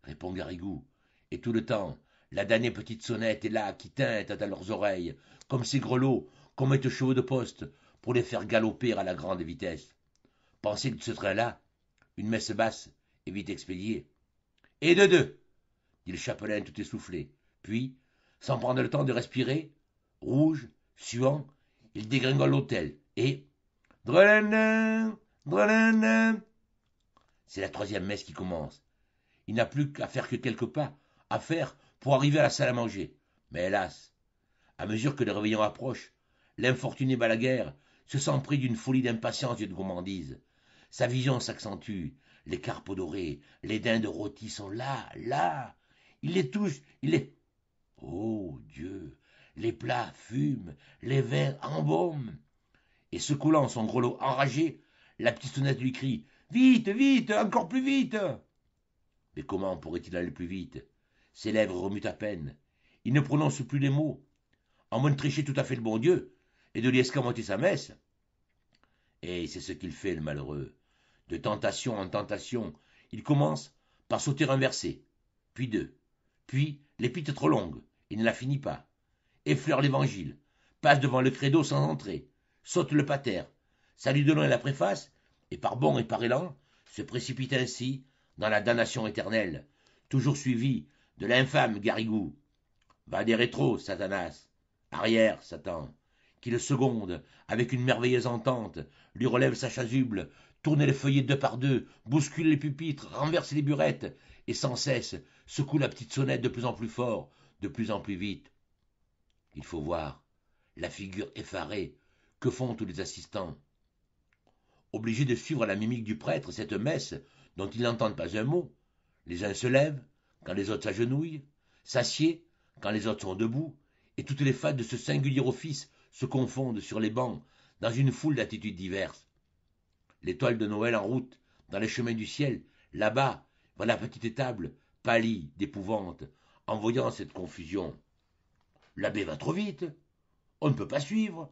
A: répond Garrigou, et tout le temps, la damnée petite sonnette est là qui tinte à leurs oreilles, comme ces grelots qu'on met aux chevaux de poste pour les faire galoper à la grande vitesse. Pensez que de ce train-là, une messe basse est vite expédiée. Et de deux, dit le chapelain tout essoufflé. Puis, sans prendre le temps de respirer, rouge, suant, il dégringole l'autel et... Drelin, drelin. C'est la troisième messe qui commence. Il n'a plus qu'à faire que quelques pas, à faire pour arriver à la salle à manger. Mais hélas, à mesure que le réveillon approche, l'infortuné Balaguer se sent pris d'une folie d'impatience et de gourmandise. Sa vision s'accentue, les carpes dorées, les dindes rôties sont là, là. Il les touche, il les... Oh Dieu, les plats fument, les vins embaument. Et secouant son grelot enragé, la petite sonnette lui crie « Vite, vite, encore plus vite !» Mais comment pourrait-il aller plus vite? Ses lèvres remuent à peine. Il ne prononce plus les mots. En moins de tricher tout à fait le bon Dieu et de lui escamoter sa messe. Et c'est ce qu'il fait, le malheureux. De tentation en tentation, il commence par sauter un verset, puis deux, puis l'épître trop longue, il ne la finit pas, effleure l'évangile, passe devant le credo sans entrer, saute le pater, salue de loin la préface, et par bond et par élan, se précipite ainsi dans la damnation éternelle, toujours suivi de l'infâme Garrigou. Va des rétros, Satanas, arrière, Satan, qui le seconde, avec une merveilleuse entente, lui relève sa chasuble, tourne les feuillets deux par deux, bouscule les pupitres, renverse les burettes, et sans cesse secoue la petite sonnette de plus en plus fort, de plus en plus vite. Il faut voir la figure effarée que font tous les assistants. Obligés de suivre à la mimique du prêtre cette messe dont ils n'entendent pas un mot, les uns se lèvent quand les autres s'agenouillent, s'assiedent quand les autres sont debout, et toutes les fades de ce singulier office se confondent sur les bancs dans une foule d'attitudes diverses. L'étoile de Noël en route, dans les chemins du ciel, là-bas, vers la petite table, pâlit d'épouvante, en voyant cette confusion. L'abbé va trop vite, on ne peut pas suivre,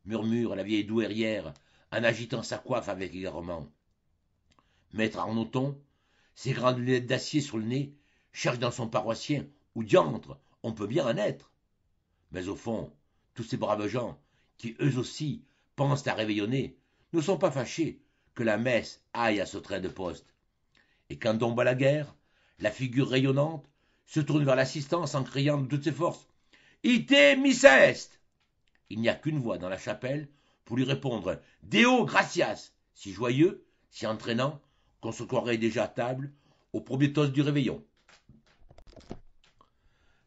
A: murmure la vieille douairière, en agitant sa coiffe avec égarement. Maître Arnoton, ses grandes lunettes d'acier sur le nez, cherche dans son paroissien où diantre on peut bien en être. Mais au fond, tous ces braves gens, qui eux aussi pensent à réveillonner, ne sont pas fâchés que la messe aille à ce train de poste. Et quand tombe la guerre, la figure rayonnante se tourne vers l'assistance en criant de toutes ses forces « Ite missa est !» Il n'y a qu'une voix dans la chapelle pour lui répondre « Deo gratias !» si joyeux, si entraînant, qu'on se croirait déjà à table au premier toast du réveillon.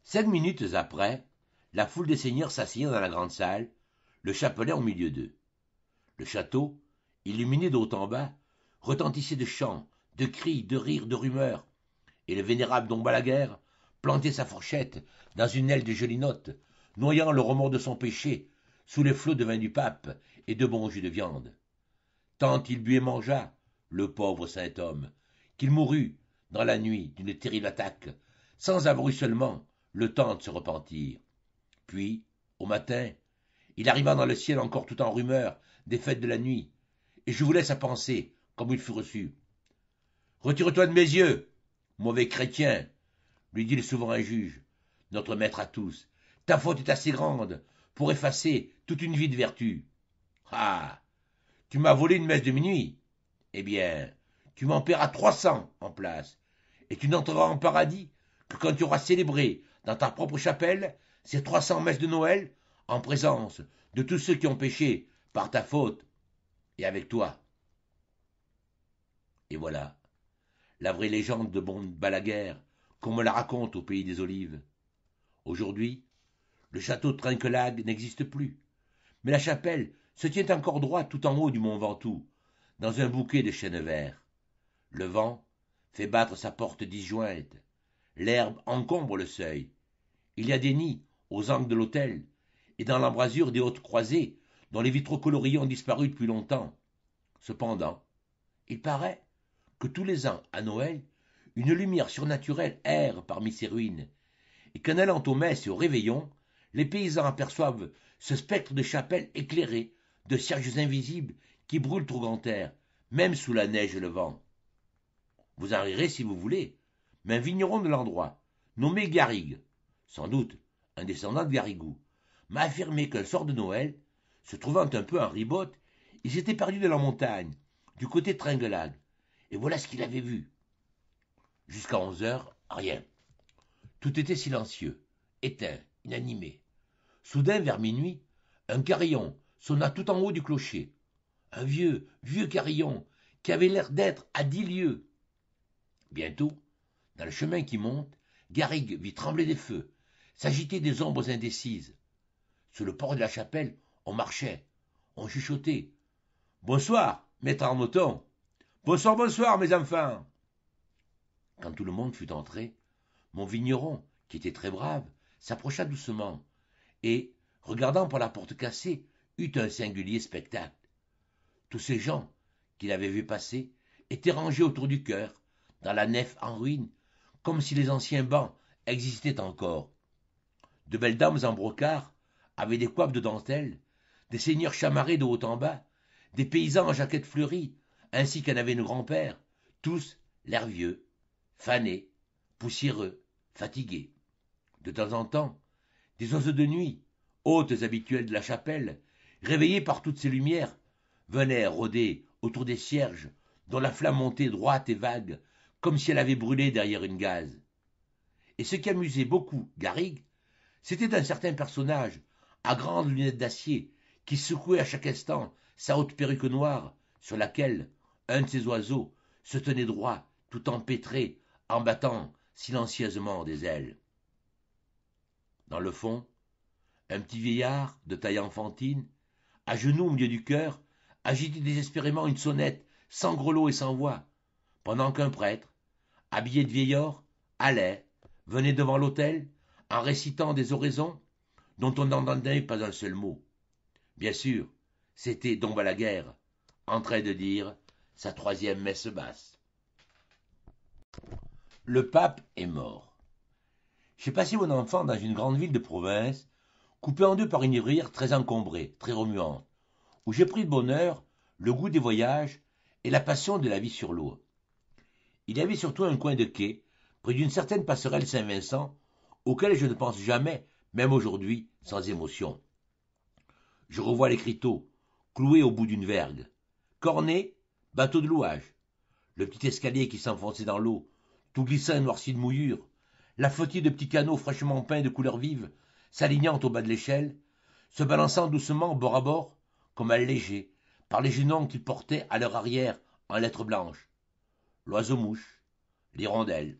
A: 5 minutes après, la foule des seigneurs s'asseyant dans la grande salle, le chapelet au milieu d'eux. Le château, illuminé de haut en bas, retentissait de chants, de cris, de rires, de rumeurs, et le vénérable Dom Balaguer plantait sa fourchette dans une aile de gelinotte, noyant le remords de son péché sous les flots de vin du pape et de bons jus de viande. Tant il but et mangea, le pauvre saint homme, qu'il mourut dans la nuit d'une terrible attaque, sans avoir eu seulement le temps de se repentir. Puis, au matin, il arriva dans le ciel encore tout en rumeur des fêtes de la nuit, et je vous laisse à penser comme il fut reçu. « Retire-toi de mes yeux, mauvais chrétien, lui dit le souverain juge, notre maître à tous. Ta faute est assez grande pour effacer toute une vie de vertu. Ah, tu m'as volé une messe de minuit. Eh bien, tu m'en paieras 300 en place, et tu n'entreras en paradis que quand tu auras célébré dans ta propre chapelle ces 300 messes de Noël en présence de tous ceux qui ont péché par ta faute et avec toi. Et voilà, la vraie légende de Bon Balaguer, qu'on me la raconte au pays des Olives. Aujourd'hui, le château de Trinquelague n'existe plus, mais la chapelle se tient encore droite tout en haut du mont Ventoux, dans un bouquet de chênes verts. Le vent fait battre sa porte disjointe, l'herbe encombre le seuil. Il y a des nids aux angles de l'autel, et dans l'embrasure des hautes croisées, dont les vitraux coloriés ont disparu depuis longtemps. Cependant, il paraît que tous les ans, à Noël, une lumière surnaturelle erre parmi ces ruines, et qu'en allant aux messes et au réveillon, les paysans aperçoivent ce spectre de chapelle éclairé de cierges invisibles qui brûlent au grand air, même sous la neige et le vent. Vous en rirez si vous voulez, mais un vigneron de l'endroit, nommé Garrigue, sans doute un descendant de Garrigou, m'a affirmé qu'un soir de Noël, se trouvant un peu en ribote, il s'était perdu dans la montagne, du côté de Trinquelague, et voilà ce qu'il avait vu. Jusqu'à 11 heures, rien. Tout était silencieux, éteint, inanimé. Soudain, vers minuit, un carillon sonna tout en haut du clocher. Un vieux, vieux carillon, qui avait l'air d'être à 10 lieues. Bientôt, dans le chemin qui monte, Garrigue vit trembler des feux, s'agiter des ombres indécises. Sous le port de la chapelle, on marchait, on chuchotait. « Bonsoir, maître Arnoton. Bonsoir, bonsoir, mes enfants. » Quand tout le monde fut entré, mon vigneron, qui était très brave, s'approcha doucement et, regardant par la porte cassée, eut un singulier spectacle. Tous ces gens qu'il avait vus passer étaient rangés autour du chœur, dans la nef en ruine, comme si les anciens bancs existaient encore. De belles dames en brocart, avec des coiffes de dentelle, des seigneurs chamarrés de haut en bas, des paysans en jaquettes fleuries, ainsi qu'en avaient nos grands-pères, tous l'air vieux, fanés, poussiéreux, fatigués. De temps en temps, des oiseaux de nuit, hôtes habituels de la chapelle, réveillés par toutes ces lumières, venaient rôder autour des cierges, dont la flamme montait droite et vague, comme si elle avait brûlé derrière une gaze. Et ce qui amusait beaucoup Garrigue, c'était un certain personnage, à grandes lunettes d'acier, qui secouait à chaque instant sa haute perruque noire, sur laquelle un de ces oiseaux se tenait droit, tout empêtré, en battant silencieusement des ailes. Dans le fond, un petit vieillard, de taille enfantine, à genoux au milieu du chœur, agitait désespérément une sonnette, sans grelot et sans voix, pendant qu'un prêtre, habillé de vieil or, allait, venait devant l'autel, en récitant des oraisons dont on n'entendait pas un seul mot. Bien sûr, c'était Don Balaguer, en train de dire sa 3e messe basse. Le pape est mort. J'ai passé mon enfant dans une grande ville de province, coupée en deux par une rivière très encombrée, très remuante, où j'ai pris de bonne heure le goût des voyages et la passion de la vie sur l'eau. Il y avait surtout un coin de quai, près d'une certaine passerelle Saint-Vincent, auquel je ne pense jamais, même aujourd'hui, sans émotion. Je revois l'écriteau, cloué au bout d'une vergue. Cornet, bateau de louage. Le petit escalier qui s'enfonçait dans l'eau, tout glissant et noirci de mouillure. La flottille de petits canots fraîchement peints de couleurs vives, s'alignant au bas de l'échelle, se balançant doucement bord à bord, comme allégés par les genons qu'ils portaient à leur arrière en lettres blanches. L'oiseau-mouche, l'hirondelle.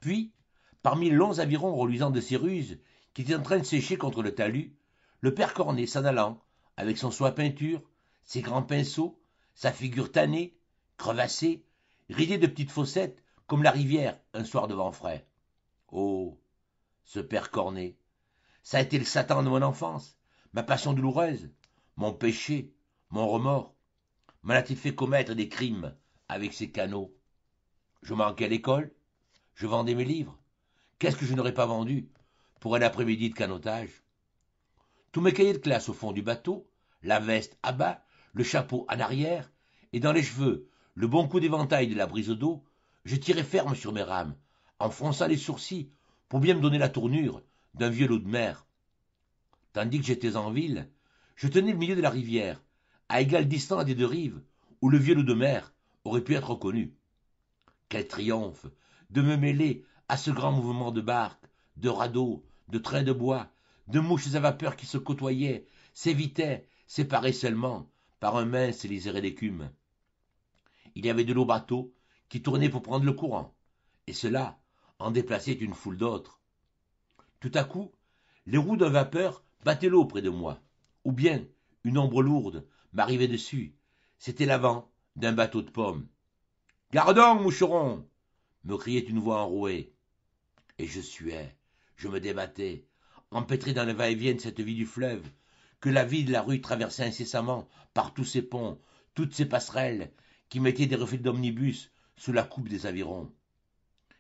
A: Puis, parmi les longs avirons reluisants de ces ruses qui étaient en train de sécher contre le talus, le père Cornet s'en allant, avec son soie peinture, ses grands pinceaux, sa figure tannée, crevassée, ridée de petites fossettes, comme la rivière un soir de vent frais. Oh, ce père Cornet, ça a été le Satan de mon enfance, ma passion douloureuse, mon péché, mon remords. M'en a-t-il fait commettre des crimes avec ces canaux? Je manquais à l'école, je vendais mes livres. Qu'est-ce que je n'aurais pas vendu pour un après-midi de canotage? Tous mes cahiers de classe au fond du bateau, la veste à bas, le chapeau en arrière, et dans les cheveux, le bon coup d'éventail de la brise d'eau, je tirais ferme sur mes rames, en fronçant les sourcils pour bien me donner la tournure d'un vieux loup de mer. Tandis que j'étais en ville, je tenais le milieu de la rivière, à égale distance des deux rives, où le vieux loup de mer aurait pu être reconnu. Quel triomphe de me mêler à ce grand mouvement de barques, de radeaux, de trains de bois, de mouches à vapeur qui se côtoyaient, s'évitaient, séparés seulement par un mince liseré d'écume. Il y avait de l'eau bateau qui tournait pour prendre le courant, et cela en déplaçait une foule d'autres. Tout à coup, les roues d'un vapeur battaient l'eau près de moi, ou bien une ombre lourde m'arrivait dessus. C'était l'avant d'un bateau de pommes. « Gardons, moucheron !» me criait une voix enrouée. Et je suais, je me débattais, empêtré dans le va-et-vient de cette vie du fleuve, que la vie de la rue traversait incessamment par tous ces ponts, toutes ces passerelles, qui mettaient des reflets d'omnibus sous la coupe des avirons.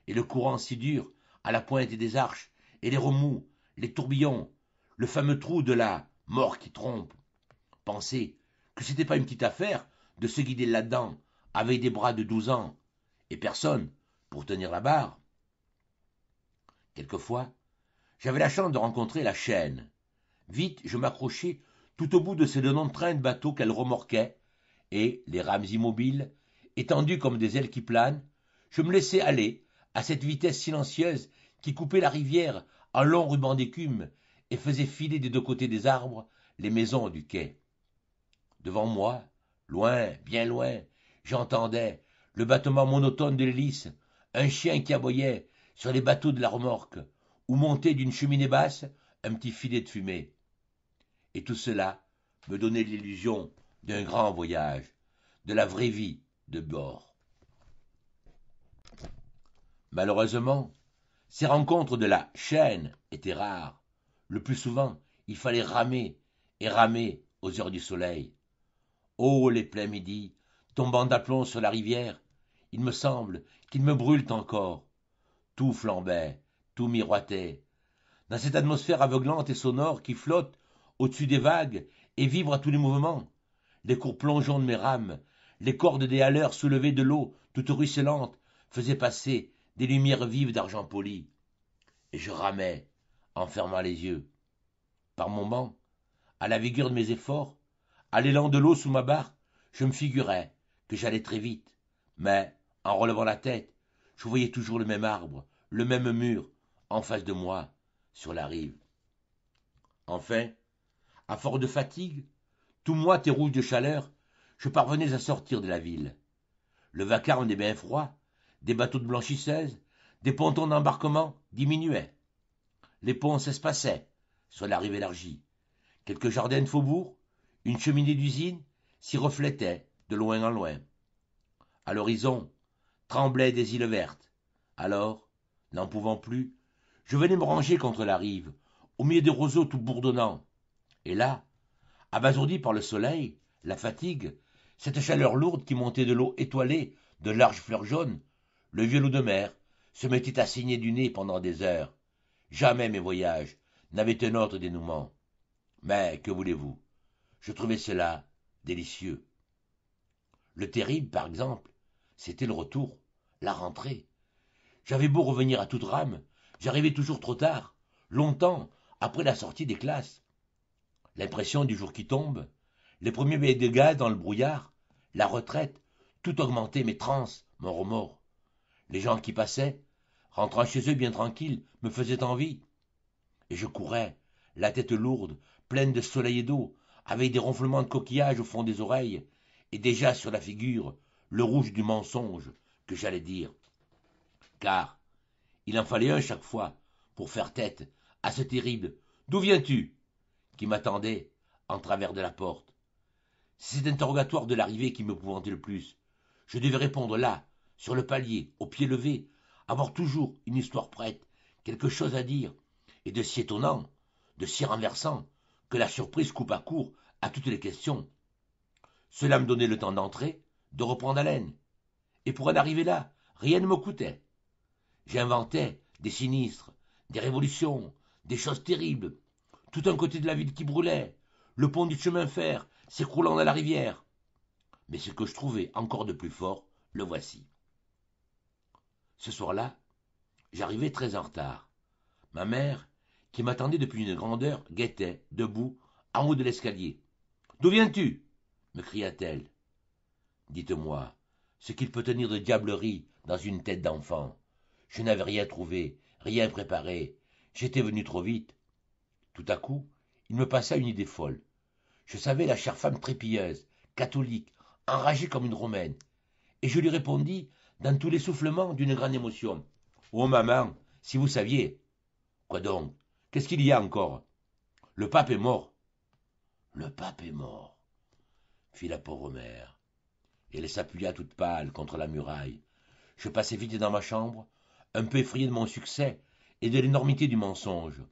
A: Et le courant si dur, à la pointe des arches, et les remous, les tourbillons, le fameux trou de la mort qui trompe. Penser que c'était pas une petite affaire de se guider là-dedans avec des bras de 12 ans, et personne pour tenir la barre. Quelquefois, j'avais la chance de rencontrer la chaîne. Vite, je m'accrochais tout au bout de ces longs trains de bateaux qu'elle remorquait, et, les rames immobiles, étendues comme des ailes qui planent, je me laissais aller à cette vitesse silencieuse qui coupait la rivière en longs rubans d'écume et faisait filer des deux côtés des arbres les maisons du quai. Devant moi, loin, bien loin, j'entendais le battement monotone de l'hélice, un chien qui aboyait sur les bateaux de la remorque, ou montait d'une cheminée basse un petit filet de fumée. Et tout cela me donnait l'illusion d'un grand voyage, de la vraie vie de bord. Malheureusement, ces rencontres de la chaîne étaient rares. Le plus souvent, il fallait ramer et ramer aux heures du soleil. Oh, les pleins midis, tombant d'aplomb sur la rivière, il me semble qu'ils me brûlent encore. Tout flambait, tout miroitait. Dans cette atmosphère aveuglante et sonore qui flotte au-dessus des vagues et vibre à tous les mouvements, les courts plongeons de mes rames, les cordes des haleurs soulevées de l'eau toute ruisselante faisaient passer des lumières vives d'argent poli. Et je ramais, en fermant les yeux. Par moments, à la vigueur de mes efforts, à l'élan de l'eau sous ma barque, je me figurais que j'allais très vite. Mais, en relevant la tête, je voyais toujours le même arbre, le même mur, en face de moi, sur la rive. Enfin, à force de fatigue, tout moite et rouge de chaleur, je parvenais à sortir de la ville. Le vacarme des bains froids, des bateaux de blanchisseuses, des pontons d'embarquement diminuait. Les ponts s'espaçaient sur la rive élargie. Quelques jardins de faubourg, une cheminée d'usine s'y reflétaient de loin en loin. À l'horizon tremblaient des îles vertes. Alors, n'en pouvant plus, je venais me ranger contre la rive, au milieu des roseaux tout bourdonnants. Et là, abasourdi par le soleil, la fatigue, cette chaleur lourde qui montait de l'eau étoilée de larges fleurs jaunes, le vieux loup de mer se mettait à saigner du nez pendant des heures. Jamais mes voyages n'avaient un autre dénouement. Mais, que voulez-vous, je trouvais cela délicieux. Le terrible, par exemple, c'était le retour, la rentrée. J'avais beau revenir à toute rame, j'arrivais toujours trop tard, longtemps après la sortie des classes. L'impression du jour qui tombe, les premiers baies de gaz dans le brouillard, la retraite, tout augmentait mes transes, mon remords. Les gens qui passaient, rentrant chez eux bien tranquilles, me faisaient envie. Et je courais, la tête lourde, pleine de soleil et d'eau, avec des ronflements de coquillages au fond des oreilles, et déjà sur la figure, le rouge du mensonge que j'allais dire. Car il en fallait un chaque fois pour faire tête à ce terrible « D'où viens-tu » qui m'attendait en travers de la porte. C'est cet interrogatoire de l'arrivée qui m'épouvantait le plus. Je devais répondre là, sur le palier, au pied levé, avoir toujours une histoire prête, quelque chose à dire, et de si étonnant, de si renversant, que la surprise coupa court à toutes les questions. Cela me donnait le temps d'entrer, de reprendre haleine. Et pour en arriver là, rien ne me coûtait. J'inventais des sinistres, des révolutions, des choses terribles, tout un côté de la ville qui brûlait, le pont du chemin de fer s'écroulant dans la rivière. Mais ce que je trouvais encore de plus fort, le voici. Ce soir-là, j'arrivais très en retard. Ma mère, qui m'attendait depuis une grande heure, guettait, debout, en haut de l'escalier. « D'où viens-tu » me cria-t-elle. Dites-moi, ce qu'il peut tenir de diablerie dans une tête d'enfant. Je n'avais rien trouvé, rien préparé. J'étais venu trop vite. Tout à coup, il me passa une idée folle. Je savais la chère femme trépilleuse, catholique, enragée comme une romaine, et je lui répondis dans tous les soufflements d'une grande émotion. Oh maman, si vous saviez. Quoi donc? Qu'est-ce qu'il y a encore? Le pape est mort. Le pape est mort, fit la pauvre mère. Et elle s'appuya toute pâle contre la muraille. Je passai vite dans ma chambre, un peu effrayé de mon succès et de l'énormité du mensonge.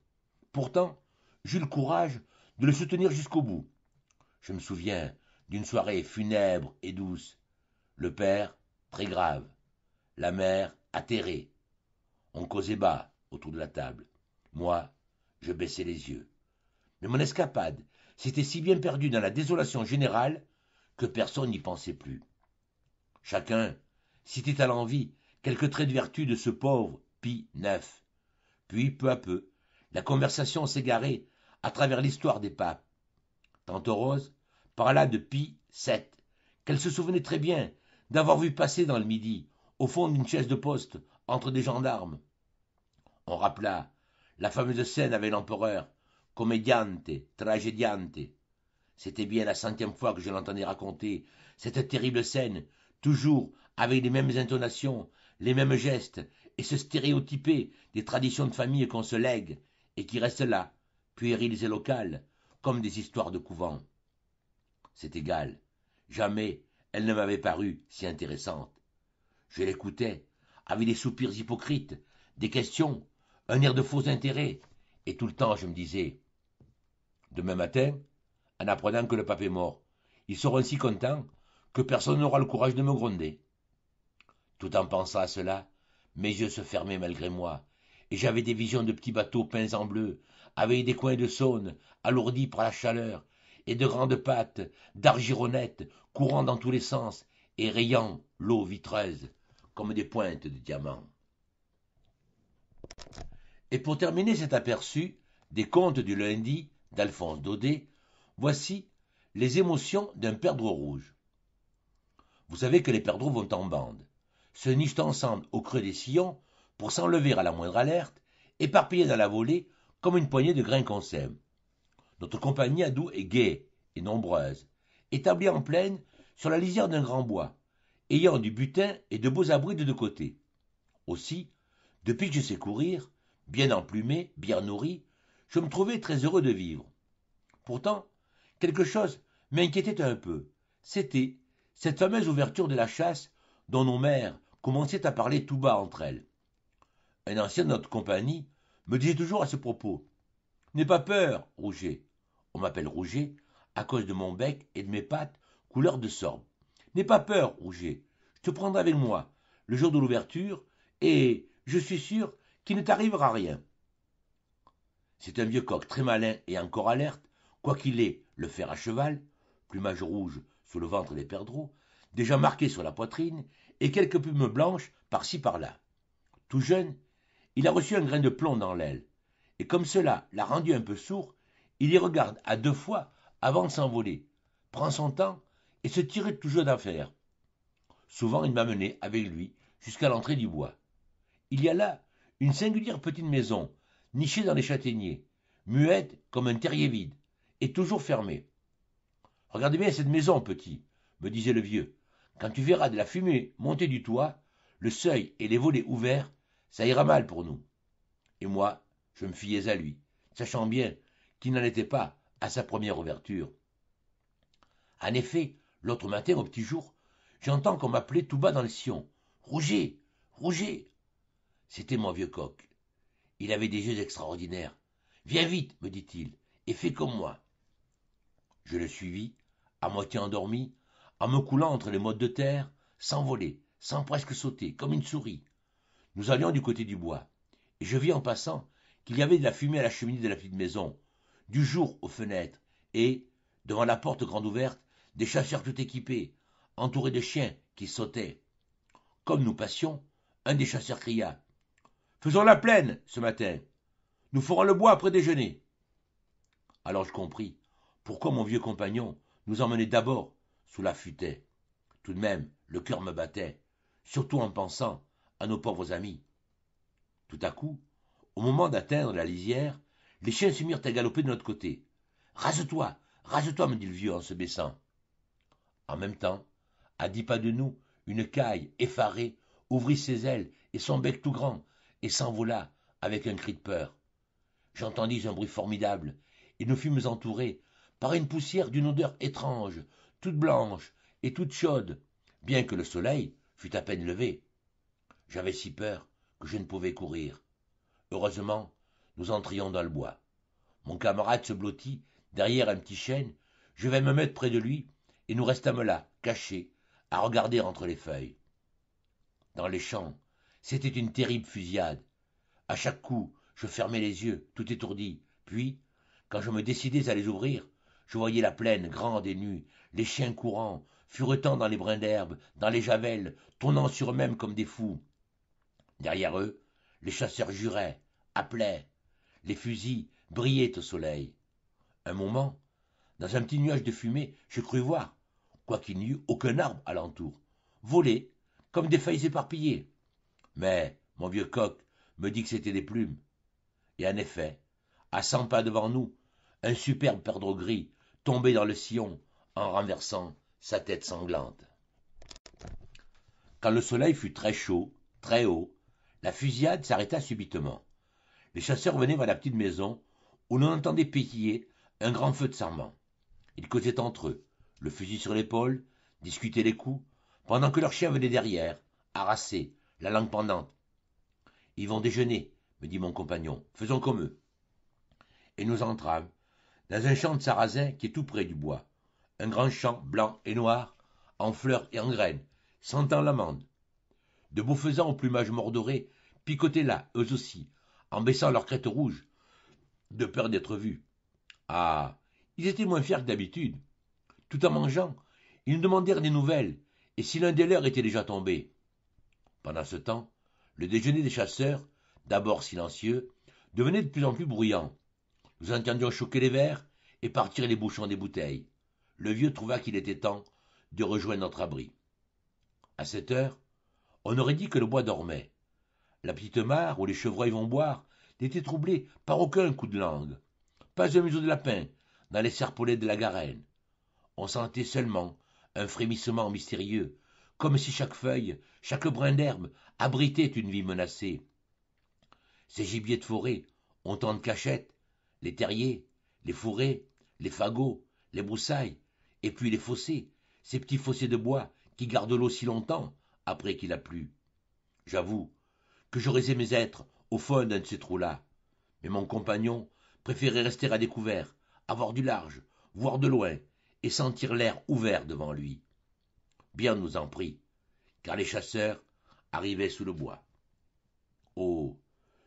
A: Pourtant, j'eus le courage de le soutenir jusqu'au bout. Je me souviens d'une soirée funèbre et douce. Le père, très grave. La mère, atterrée. On causait bas autour de la table. Moi, je baissais les yeux. Mais mon escapade s'était si bien perdue dans la désolation générale que personne n'y pensait plus. Chacun citait à l'envi quelques traits de vertu de ce pauvre Pie IX. Puis, peu à peu, la conversation s'égarait à travers l'histoire des papes. Tante Rose parla de Pie VII, qu'elle se souvenait très bien d'avoir vu passer dans le Midi, au fond d'une chaise de poste, entre des gendarmes. On rappela la fameuse scène avec l'empereur, commediante, tragediante. C'était bien la 100e fois que je l'entendais raconter, cette terrible scène, toujours avec les mêmes intonations, les mêmes gestes, et ce stéréotypé des traditions de famille qu'on se lègue, et qui restent là, puériles et locales, comme des histoires de couvent. C'est égal, jamais elle ne m'avait paru si intéressante. Je l'écoutais, avec des soupirs hypocrites, des questions, un air de faux intérêt, et tout le temps je me disais, demain matin, en apprenant que le pape est mort, ils seront si contents que personne n'aura le courage de me gronder. Tout en pensant à cela, mes yeux se fermaient malgré moi, et j'avais des visions de petits bateaux peints en bleu, avec des coins de Saône, alourdis par la chaleur, et de grandes pattes d'argironette courant dans tous les sens et rayant l'eau vitreuse comme des pointes de diamants. Et pour terminer cet aperçu des contes du lundi d'Alphonse Daudet, voici les émotions d'un perdreau rouge. Vous savez que les perdreaux vont en bande, se nichent ensemble au creux des sillons pour s'enlever à la moindre alerte, éparpillés dans la volée comme une poignée de grains qu'on sème. Notre compagnie à nous est gaie et nombreuse, établie en plaine sur la lisière d'un grand bois, ayant du butin et de beaux abris de deux côtés. Aussi, depuis que je sais courir, bien emplumé, bien nourri, je me trouvais très heureux de vivre. Pourtant, quelque chose m'inquiétait un peu. C'était cette fameuse ouverture de la chasse dont nos mères commençaient à parler tout bas entre elles. Un ancien de notre compagnie me disait toujours à ce propos: « N'aie pas peur, Rouget. » On m'appelle Rouget à cause de mon bec et de mes pattes couleur de sorbe. « N'aie pas peur, Rouget. Je te prendrai avec moi le jour de l'ouverture et je suis sûr qu'il ne t'arrivera rien. » C'est un vieux coq très malin et encore alerte, quoiqu'il ait le fer à cheval, plumage rouge sous le ventre des perdreaux, déjà marqué sur la poitrine, et quelques plumes blanches par-ci par-là. Tout jeune, il a reçu un grain de plomb dans l'aile, et comme cela l'a rendu un peu sourd, il y regarde à 2 fois avant de s'envoler, prend son temps et se tire toujours d'affaire. Souvent il m'amenait avec lui jusqu'à l'entrée du bois. Il y a là une singulière petite maison, nichée dans les châtaigniers, muette comme un terrier vide, et toujours fermée. « Regardez bien cette maison, petit, » me disait le vieux. « Quand tu verras de la fumée monter du toit, le seuil et les volets ouverts, ça ira mal pour nous. » Et moi, je me fiais à lui, sachant bien qu'il n'en était pas à sa première ouverture. En effet, l'autre matin, au petit jour, j'entends qu'on m'appelait tout bas dans le sillon. « Rouget, Rouget !» C'était mon vieux coq. Il avait des yeux extraordinaires. « Viens vite, me dit-il, et fais comme moi. » Je le suivis, à moitié endormi, en me coulant entre les mottes de terre, sans voler, sans presque sauter, comme une souris. Nous allions du côté du bois, et je vis en passant qu'il y avait de la fumée à la cheminée de la petite maison, du jour aux fenêtres, et, devant la porte grande ouverte, des chasseurs tout équipés, entourés de chiens qui sautaient. Comme nous passions, un des chasseurs cria: « Faisons la plaine, ce matin. Nous ferons le bois après déjeuner. » Alors je compris pourquoi mon vieux compagnon nous emmenait d'abord sous la futaie. Tout de même, le cœur me battait. surtout en pensant à nos pauvres amis. Tout à coup, au moment d'atteindre la lisière, les chiens se mirent à galoper de notre côté. Rase-toi, rase-toi, me dit le vieux en se baissant. En même temps, à 10 pas de nous, une caille, effarée, ouvrit ses ailes et son bec tout grand, et s'envola avec un cri de peur. J'entendis un bruit formidable, et nous fûmes entourés par une poussière d'une odeur étrange, toute blanche et toute chaude, bien que le soleil fût à peine levé. J'avais si peur que je ne pouvais courir. Heureusement, nous entrions dans le bois. Mon camarade se blottit derrière un petit chêne, je vais me mettre près de lui, et nous restâmes là, cachés, à regarder entre les feuilles. Dans les champs, c'était une terrible fusillade. À chaque coup, je fermais les yeux, tout étourdi, puis, quand je me décidais à les ouvrir, je voyais la plaine grande et nue, les chiens courant, furetant dans les brins d'herbe, dans les javelles, tournant sur eux-mêmes comme des fous. Derrière eux, les chasseurs juraient, appelaient, les fusils brillaient au soleil. Un moment, dans un petit nuage de fumée, je crus voir, quoiqu'il n'y eût aucun arbre alentour, voler, comme des feuilles éparpillées. Mais mon vieux coq me dit que c'étaient des plumes. Et en effet, à 100 pas devant nous, un superbe perdreau gris tombait dans le sillon en renversant sa tête sanglante. Quand le soleil fut très chaud, très haut, la fusillade s'arrêta subitement. Les chasseurs venaient vers la petite maison où l'on entendait pétiller un grand feu de sarment. Ils causaient entre eux, le fusil sur l'épaule, discutaient les coups, pendant que leurs chiens venaient derrière, harassés, la langue pendante. Ils vont déjeuner, me dit mon compagnon, faisons comme eux. Et nous entrâmes dans un champ de sarrasin qui est tout près du bois, un grand champ blanc et noir, en fleurs et en graines, sentant l'amande. De beaux faisans au plumage mordoré picotaient là, eux aussi, en baissant leurs crêtes rouges, de peur d'être vus. Ah, ils étaient moins fiers que d'habitude. Tout en mangeant, ils nous demandèrent des nouvelles, et si l'un des leurs était déjà tombé. Pendant ce temps, le déjeuner des chasseurs, d'abord silencieux, devenait de plus en plus bruyant. Nous entendions choquer les verres et partir les bouchons des bouteilles. Le vieux trouva qu'il était temps de rejoindre notre abri. À cette heure, on aurait dit que le bois dormait. La petite mare où les chevreuils vont boire n'était troublée par aucun coup de langue, pas un museau de lapin dans les serpolets de la garenne. On sentait seulement un frémissement mystérieux, comme si chaque feuille, chaque brin d'herbe abritait une vie menacée. Ces gibiers de forêt ont tant de cachettes, les terriers, les fourrés, les fagots, les broussailles, et puis les fossés, ces petits fossés de bois qui gardent l'eau si longtemps après qu'il a plu. J'avoue que j'aurais aimé être au fond d'un de ces trous-là, mais mon compagnon préférait rester à découvert, avoir du large, voir de loin, et sentir l'air ouvert devant lui. Bien nous en prit, car les chasseurs arrivaient sous le bois. Oh,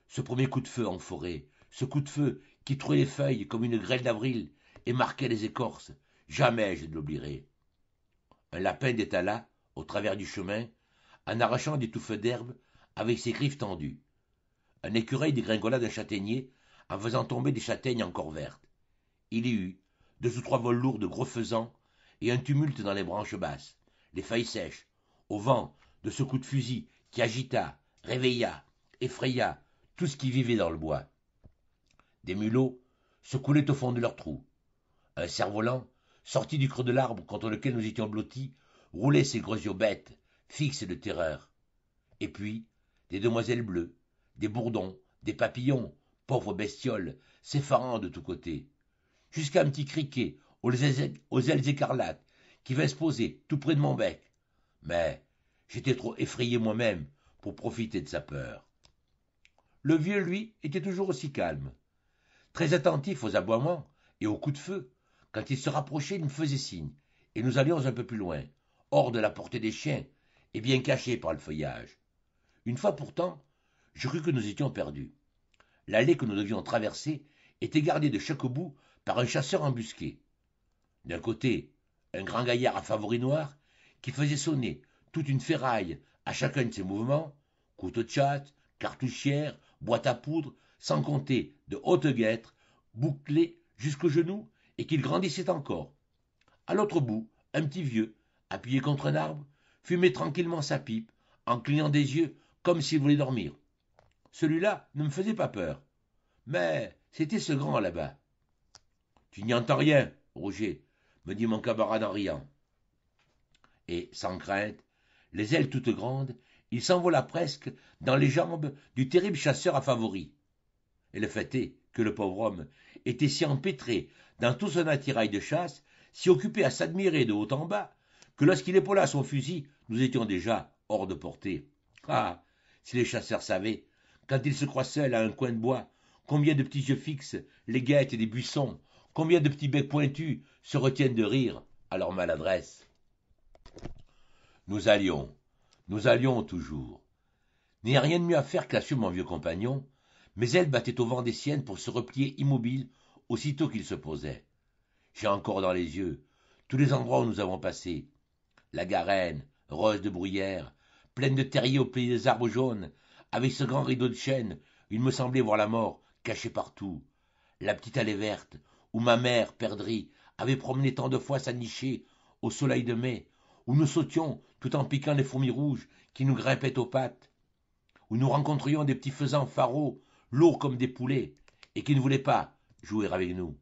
A: ce premier coup de feu en forêt, ce coup de feu qui trouait les feuilles comme une grêle d'avril et marquait les écorces, jamais je ne l'oublierai. Un lapin détala, au travers du chemin, en arrachant des touffes d'herbe avec ses griffes tendues. Un écureuil dégringola d'un châtaignier en faisant tomber des châtaignes encore vertes. Il y eut 2 ou 3 vols lourds de gros faisans et un tumulte dans les branches basses, les feuilles sèches, au vent de ce coup de fusil qui agita, réveilla, effraya tout ce qui vivait dans le bois. Des mulots se coulaient au fond de leur trou. Un cerf-volant, sorti du creux de l'arbre contre lequel nous étions blottis, roulait ses gros yeux bêtes, fixes de terreur. Et puis, des demoiselles bleues, des bourdons, des papillons, pauvres bestioles, s'effarant de tous côtés, jusqu'à un petit criquet aux ailes écarlates qui vint se poser tout près de mon bec. Mais j'étais trop effrayé moi-même pour profiter de sa peur. Le vieux, lui, était toujours aussi calme, très attentif aux aboiements et aux coups de feu. Quand il se rapprochait, il me faisait signe, et nous allions un peu plus loin, hors de la portée des chiens, et bien cachés par le feuillage. Une fois pourtant, je crus que nous étions perdus. L'allée que nous devions traverser était gardée de chaque bout par un chasseur embusqué. D'un côté, un grand gaillard à favoris noirs qui faisait sonner toute une ferraille à chacun de ses mouvements, couteau de chasse, cartouchière, boîte à poudre, sans compter de hautes guêtres, bouclées jusqu'aux genoux et qu'il grandissait encore. À l'autre bout, un petit vieux, appuyé contre un arbre, fumait tranquillement sa pipe en clignant des yeux comme s'il voulait dormir. Celui-là ne me faisait pas peur, mais c'était ce grand là-bas. Tu n'y entends rien, Roger, me dit mon camarade en riant. Et, sans crainte, les ailes toutes grandes, il s'envola presque dans les jambes du terrible chasseur à favoris. Et le fait est que le pauvre homme était si empêtré dans tout son attirail de chasse, si occupé à s'admirer de haut en bas, que lorsqu'il épaula son fusil, nous étions déjà hors de portée. Ah, si les chasseurs savaient, quand ils se croient seuls à un coin de bois, combien de petits yeux fixes les guettent des buissons, combien de petits becs pointus se retiennent de rire à leur maladresse. Nous allions toujours. Il n'y a rien de mieux à faire que la suivre mon vieux compagnon, mais elle battait au vent des siennes pour se replier immobile aussitôt qu'il se posait. J'ai encore dans les yeux tous les endroits où nous avons passé. La Garenne, rose de bruyère, pleine de terriers au pays des arbres jaunes, avec ce grand rideau de chêne, où il me semblait voir la mort cachée partout. La petite allée verte, où ma mère, perdrix, avait promené tant de fois sa nichée au soleil de mai, où nous sautions tout en piquant les fourmis rouges qui nous grimpaient aux pattes, où nous rencontrions des petits faisans pharaons, lourds comme des poulets, et qui ne voulaient pas jouer avec nous.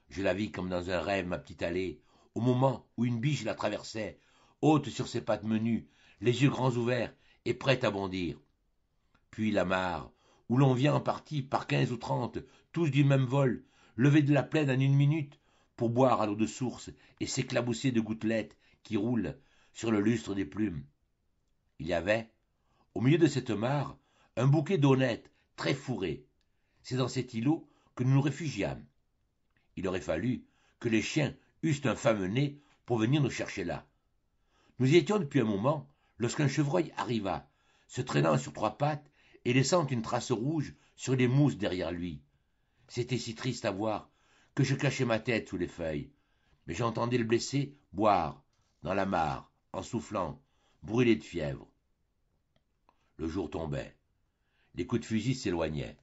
A: Je la vis comme dans un rêve, ma petite allée, au moment où une biche la traversait, haute sur ses pattes menues, les yeux grands ouverts et prête à bondir. Puis la mare, où l'on vient en partie par 15 ou 30, tous du même vol, lever de la plaine en une minute, pour boire à l'eau de source et s'éclabousser de gouttelettes qui roulent sur le lustre des plumes. Il y avait, au milieu de cette mare, un bouquet d'honnêtes très fourrés. C'est dans cet îlot que nous nous réfugiâmes. Il aurait fallu que les chiens eussent un fameux nez pour venir nous chercher là. Nous y étions depuis un moment lorsqu'un chevreuil arriva, se traînant sur 3 pattes et laissant une trace rouge sur les mousses derrière lui. C'était si triste à voir que je cachai ma tête sous les feuilles, mais j'entendais le blessé boire dans la mare en soufflant, brûlé de fièvre. Le jour tombait. Les coups de fusil s'éloignaient,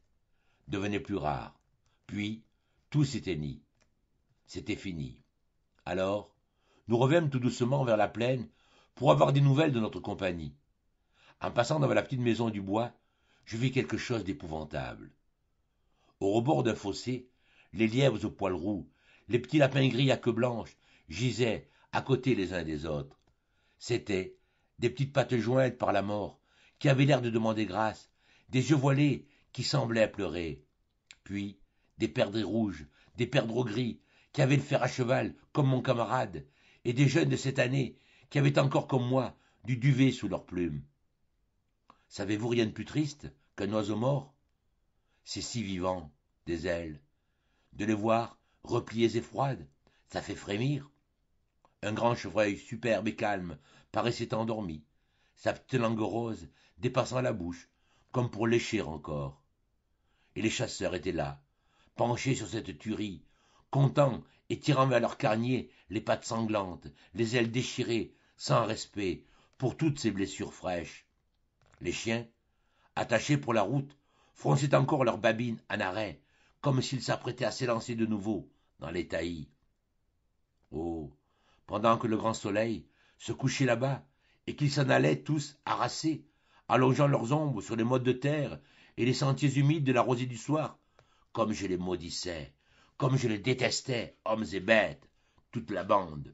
A: devenaient plus rares. Puis, tout s'éteignit. C'était fini. Alors, nous revînmes tout doucement vers la plaine pour avoir des nouvelles de notre compagnie. En passant devant la petite maison du bois, je vis quelque chose d'épouvantable. Au rebord d'un fossé, les lièvres aux poils roux, les petits lapins gris à queue blanche gisaient à côté les uns des autres. C'étaient des petites pattes jointes par la mort, qui avaient l'air de demander grâce, des yeux voilés qui semblaient pleurer. Puis des perdrix rouges, des perdreaux gris, qui avaient le fer à cheval, comme mon camarade, et des jeunes de cette année, qui avaient encore, comme moi, du duvet sous leurs plumes. Savez-vous rien de plus triste qu'un oiseau mort? C'est si vivant, des ailes. De les voir repliées et froides, ça fait frémir. Un grand chevreuil superbe et calme paraissait endormi, sa petite langue rose dépassant la bouche, comme pour lécher encore. Et les chasseurs étaient là, penchés sur cette tuerie, contents et tirant vers leur carnier les pattes sanglantes, les ailes déchirées, sans respect, pour toutes ces blessures fraîches. Les chiens, attachés pour la route, fronçaient encore leurs babines en arrêt, comme s'ils s'apprêtaient à s'élancer de nouveau dans les taillis. Oh, pendant que le grand soleil se couchait là-bas, et qu'ils s'en allaient tous harassés, allongeant leurs ombres sur les mottes de terre et les sentiers humides de la rosée du soir, comme je les maudissais, comme je les détestais, hommes et bêtes, toute la bande.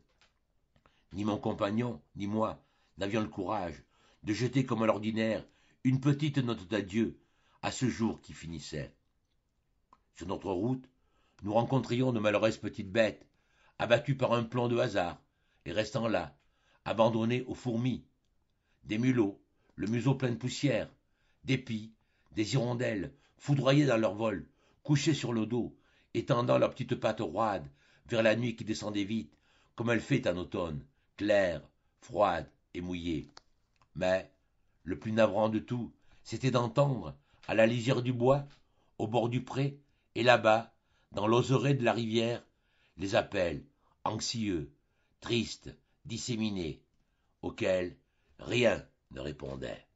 A: Ni mon compagnon, ni moi, n'avions le courage de jeter comme à l'ordinaire une petite note d'adieu à ce jour qui finissait. Sur notre route, nous rencontrions de malheureuses petites bêtes, abattues par un plomb de hasard, et restant là, abandonnées aux fourmis. Des mulots, le museau plein de poussière, des pies, des hirondelles, foudroyées dans leur vol, couchées sur le dos, étendant leurs petites pattes roides vers la nuit qui descendait vite, comme elle fait en automne, claire, froide et mouillée. Mais le plus navrant de tout, c'était d'entendre, à la lisière du bois, au bord du pré, et là-bas, dans l'oseraie de la rivière, les appels, anxieux, tristes, disséminés, auxquels rien ne répondait.